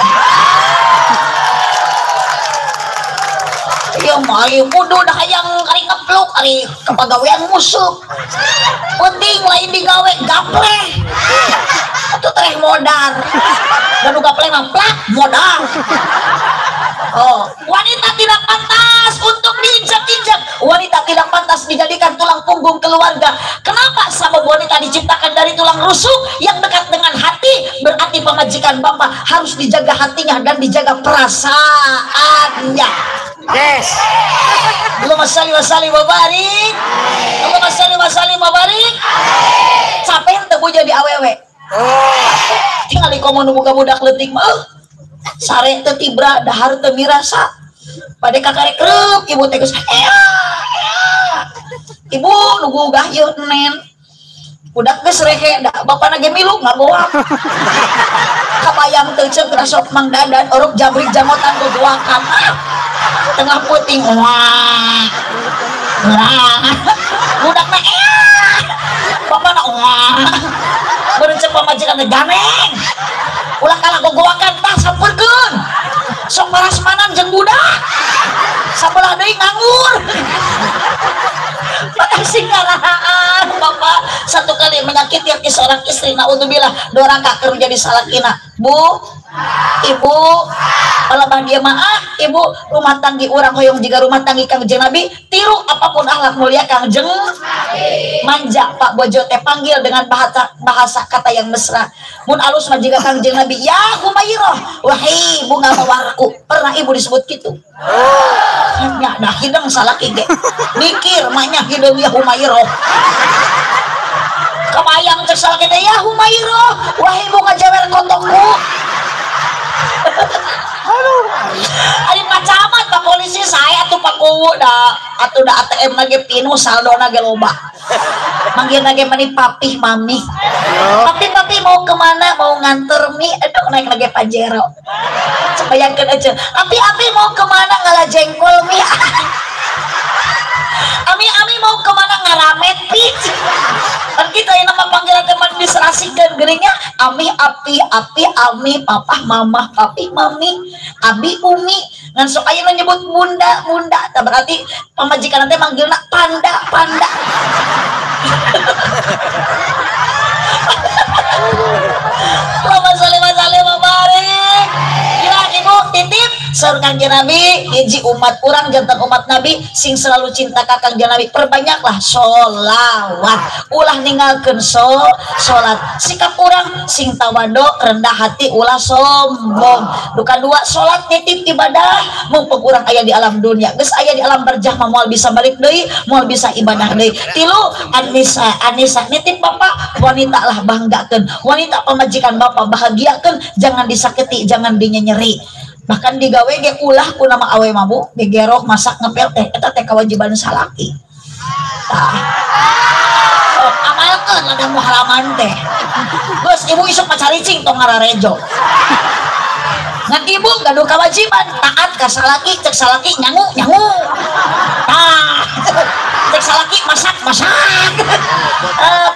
ya mah kudu dah hayang kari ngepluk kari kepagawean musuk penting lain digawe gaple atau teh modal dan gaple mah plak modal. Oh, wanita tidak pantas untuk diinjak-injak. Wanita tidak pantas dijadikan tulang punggung keluarga. Kenapa? Sebab wanita diciptakan dari tulang rusuk yang dekat dengan hati. Berarti pemajikan bapak harus dijaga hatinya dan dijaga perasaannya. Yes. Allahumma shalli wa sallim wa barik. Allahumma shalli wa sallim wa barik. Capek teu jadi awewe. Tinggal ikomo nu boga budak leutik mah. Sare teu tibra dahar teu mirasa pade kakarek kreup ibu teh geus ibu nu gugah ieu nen budak geus rehe da bapana ge milu ngagoak kabayang teu ceuk rasok Mang Dadan orok jabrik jamotan gogoakan tengah puting wah budakna bapana wah beureun ceuk pamajikan teh ganeng ulah kalah gogoakan tah sampurkeun sok marasmanan jeung budak sabelah deui nganggur sing ngarahaan bapak satu kali menyakiti hati seorang istri naudzubillah doraka keur jadi salakina bu ibu kalau dia maaf ibu rumah tanggi urang hoyong juga rumah tanggi Kangjeng Nabi tiru apapun akhlak mulia Kangjeng manja Pak Bojo teh panggil dengan bahasa kata yang mesra mun alus mah jiga Kangjeng Nabi ya Humairah wahai bunga mawarku pernah ibu disebut gitu nya dah hidung salaki ge mikir mahnya hidung ya Humairah kebayang cek salaki teh ya Humairah wahai bunga jawer kotongku ari Pak Camat Pak polisi saya tuh Pak Kuwu da atuh da ATM lagi pinu saldona ge loba manggil lagi mani papi mami papi mau kemana mau nganter mie aduh naik lagi Pajero bayangkeun aja api mau kemana ngalah jengkol mie ami mau kemana ngaramet pit kan kita yang nama panggilan teman diserasikan geringnya ami api ami papa mama papi mami abi umi ngan sok ayeuna nyebut bunda tak berarti pamajikan teh manggilna panda Allahumma sholli wa sallim wa barik ya ibu titip saur Kangjeng Nabi hiji umat urang jantan umat Nabi sing selalu cinta ka Kangjeng Nabi perbanyaklah sholawat ulah ninggalkeun salat sikap urang sing tawado rendah hati ulah sombong duka dua salat nitip ibadah mumpung urang aya di alam dunia geus aya di alam barjah mah moal bisa balik deui moal bisa ibadah deui tilu Anissa nitip bapak wanita lah banggakeun wanita pemajikan bapak bahagiakeun jangan disakiti jangan dinyenyeri bahkan digawe ge ulah ku nama awe mabu gegerok masak ngepel teh eta teh kewajiban salaki tah amalkeun ada muhalaman teh geus ibu isuk pacaricing tong ngararejo ngan ibu gaduh kewajiban taat ka salaki cek salaki nyangu tah cek salaki masak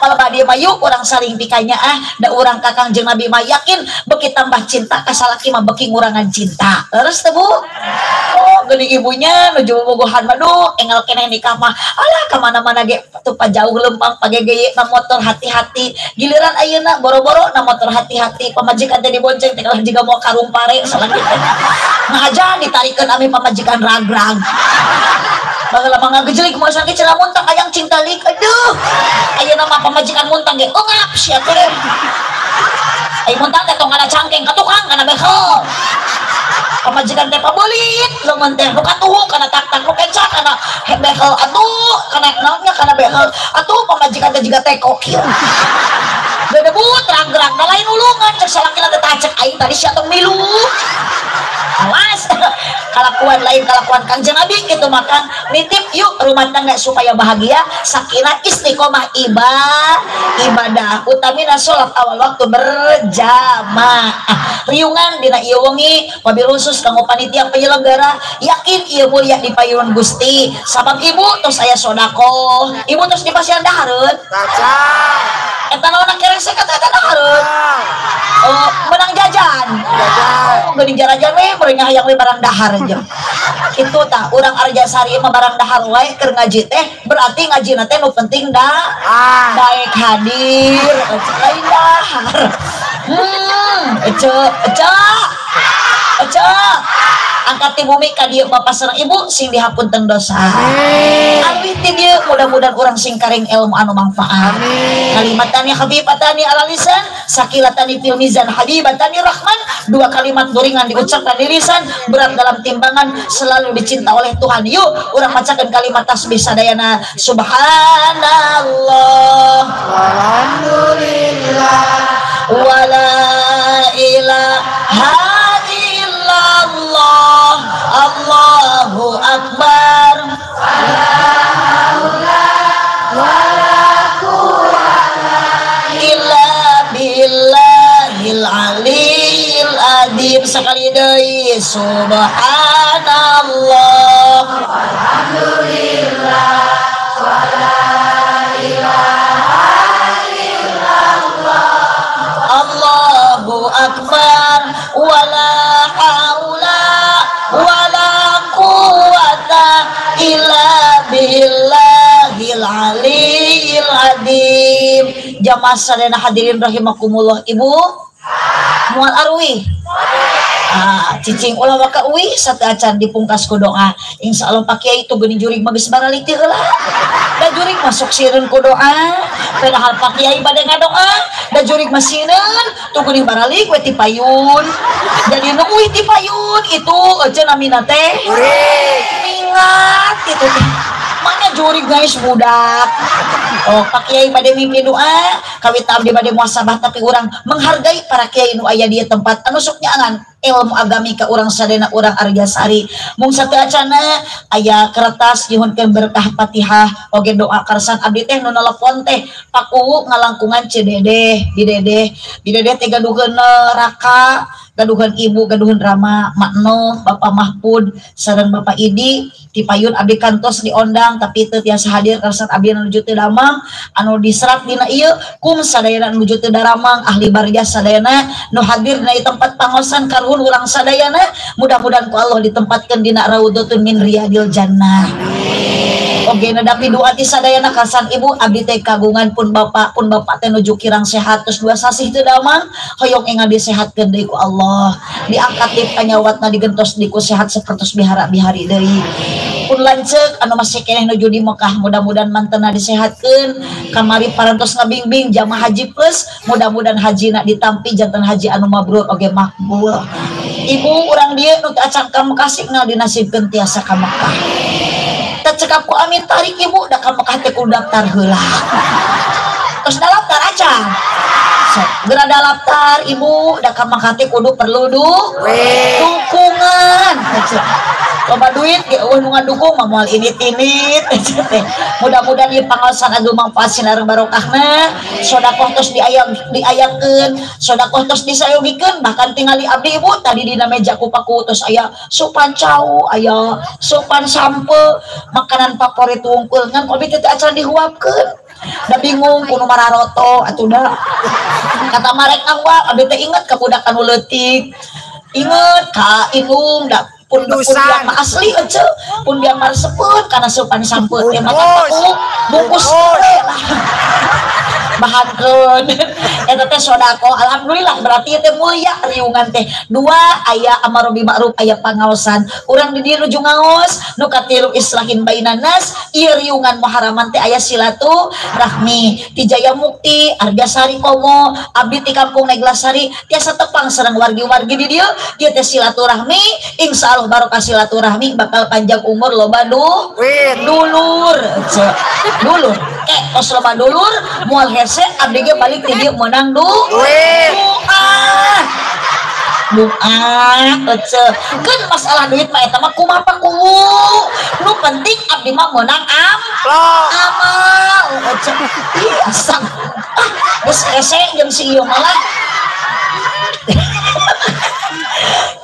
kalba dia mah yuk urang saling pikanya da urang ka Kangjeng Nabi mah yakin beki tambah cinta ka salaki mah beki ngurangan cinta. Terus teh Bu? Oh, geuning ibunya nuju bogohan mah duh engel keneh nikah mah alah ka mana-mana ge tuh pajauh lempang pagege na motor hati-hati. Giliran ayeuna boro-boro na motor hati-hati pamajikan teh dibonceng teh kalah jiga mau karung pare salaki teh. Nah aja ditarikeun ame pamajikan ragrag. Bageula mangga gejelik moal sakit cenah muntang hayang cinta lik. Aduh. Ayeuna mah pamajikan muntang ge eungap sia teh. Ai muntang teh tong kana cangkeng ka tukang kana behel. Pamajikan teh pabelit leumeuh teh nu katuhu kana tak-tak nu kenca kana behel atuh kana naonnya kana behel atuh pamajikan teh jiga teko kieu. Gedebut ragrag da lain ulungan cek salakina teh tacek aing tadi sia tong milu. Awas kalakuan lain kalakuan Kangjeng Nabi gitu makan nitip yuk rumah tangga supaya bahagia sakinah istiqomah ibadah utamina sholat awal waktu berjamaah riungan dina ieu wengi wabil khusus kanggo panitia penyelenggara yakin ieu mulia di payunan Gusti sabab ibu terus aya sodako ibu terus dipasihan dahareun eta naon kerese kata eta dahareun menang jajan geuning jarajan we beureung hayang we barang dahar aja kitu tah urang Arjasari mah barang dahar wae keur ngaji teh berarti ngajina teh nu penting baik hadir lain dahar ece angkat ti bumi ka dieu Bapak sareng Ibu sing dihapunten dosa amin ti dieu mudah-mudahan urang sing karing ilmu anu manfaat kalimatani habibatani ala lisan sakilatani fil mizan habibatani rahman dua kalimat nuringan diucapkan di lisan berat dalam timbangan selalu dicinta oleh Tuhan yuk urang macakeun kalimat tasbih sadayana subhanallah walhamdulillah wala ilaha illallah Allahu akbar illa billahil aliyil adim sekali deui subhanallah walhamdulillah wala ilaha illallah Allahu akbar wala haula wala quwata illa billahil aliyil adim. Jamaah sadayana hadirin rahimakumullah. Ibu moal arwi cicing ulah waka uwi satu acan dipungkas ku doa insyaallah Pak Kiai itu geuning jurig mah geus baralik teh heula da jurig masuk sieun ku doa padahal Pak Kiai bade ngadoa da jurig mah sieun tu geuning baralik we ti payun jadi nu uwi ti payun itu euceun amina teh ingat itu teh mana jurig guys budak Pak Kiai bade mimpi doa kawit abdi bade muasabah tapi urang menghargai para kiai nu aya di tempat anu sok nyaangan ilmu agami ka urang sadayana urang Arjasari mung sateu acana aya kertas nyuhunkeun berkah Fatihah oge doa karsan abdi teh nu nelpon teh pakuwu ngalangkungan Cidedeh bidedeh teh gaduheun Raka gaduhan ibu gaduhan Rama Makno Bapak Mahfud sareng Bapak Idi ti payun abdi kantos diondang tapi teu tiasa hadir karsan abdi nuju teu damang anu diserat dina ieu kum sadayana nuju teu daramang ahli barjas sadayana nu hadir dina tempat pangosan karuhun urang sadayana mudah-mudahan ku Allah ditempatkeun dina raudhatun min riyadil jannah oge nadapi doa ti sadayana karsan ibu abdi teh kagungan pun bapak teh nuju kirang sehat terus dua sasih teu damang hoyong enggal disehatkeun deui ku Allah diangkat di panyawatna digentos di ku sehat sapertos bihara-bihari deui pun lanceuk anu masih keneh nuju di Mekah mudah-mudahan mantena disehatkeun kamari parantos ngabingbing jamaah haji plus mudah-mudahan hajina ditampi janten haji anu mabrur oge makbul ibu urang dieu nu teu acan ka Mekah signal dinasibkeun tiasa ka Mekah cekap ku amin tarik ibu da ka Mekah teh kudu daftar heula terus da daftar acan geura daftar ibu da ka Mekah teh kudu perlu dukungan loba duit ge eueuh nu ngadukung mah moal init-init mudah-mudahan ieu pangaosan anu mangfaat sinareng barokahna sedekah tos diayakeun sedekah tos disayogikeun bahkan tingali abdi ibu tadi dina meja ku paku tos aya supan cau aya supan sampe makanan favorit wungkul ngan kopi teh acan dihuapkeun Da bingung kudu mararoto atuh da. Kata mereka gua abdi teh inget ka budak anu leutik. Inget ka indung da pun dia mah asli aja pun dia mah seput karena sopan samput teh mah bungkus lah. Bahankeun eta teh sodako alhamdulillah berarti teh mulia riungan teh dua aya amar ma'ruf aya pangaosan urang di dieu nuju ngaos nu katilu islahin bainan nas ieu riungan muharaman teh aya silaturahmi ti Jaya Mukti Argasari Komo abdi ti kampung Neglasari tiasa tepang sareng wargi-wargi di dieu ieu teh silaturahmi insyaallah barokah silaturahmi bakal panjang umur loba dulur dulur tos loba dulur moal hese abdi ge balik ti dieu meunang doa kan masalah duit mah eta mah kumaha kumu nu penting abdi mah meunang amal asam geus hese jeung si ieu malah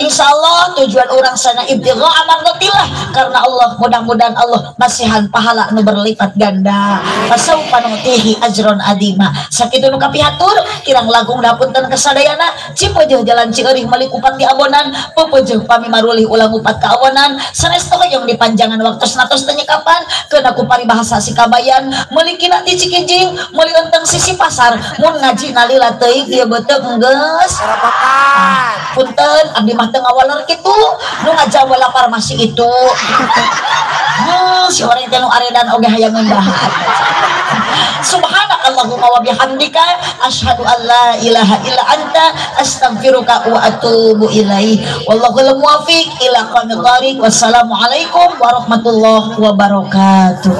insyaallah tujuan orang sana ibtigha amardatillah karena Allah mudah-mudahan Allah masihan pahala nu berlipat ganda fasaufa nutihi ajron adima sakitu nu kapihatur kirang langkung dapunten kasadayana cipeueuh jalan Cieuring meuli Upati Abonan pepeueuh pami marulih ulang upat ka awonan sanestos hoyong dipanjangan waktu natos teu nyekapan keun aku paribahasa sikabayan meuli kina ti Cikijing meuli enteng sisi pasar mun ngaji nalila teuing ieu beuteung geus punten abdi mah teu ngawaler kitu nu ngajawab lapar masih itu si orang teh nu aredan oge hayang ngembahan subhanakallahumma wa bihamdika asyhadu an la ilaha illa anta astaghfiruka wa atubu ilaih wallahul muwaffiq ila aqwamit thariq wassalamu alaikum warahmatullahi wabarakatuh.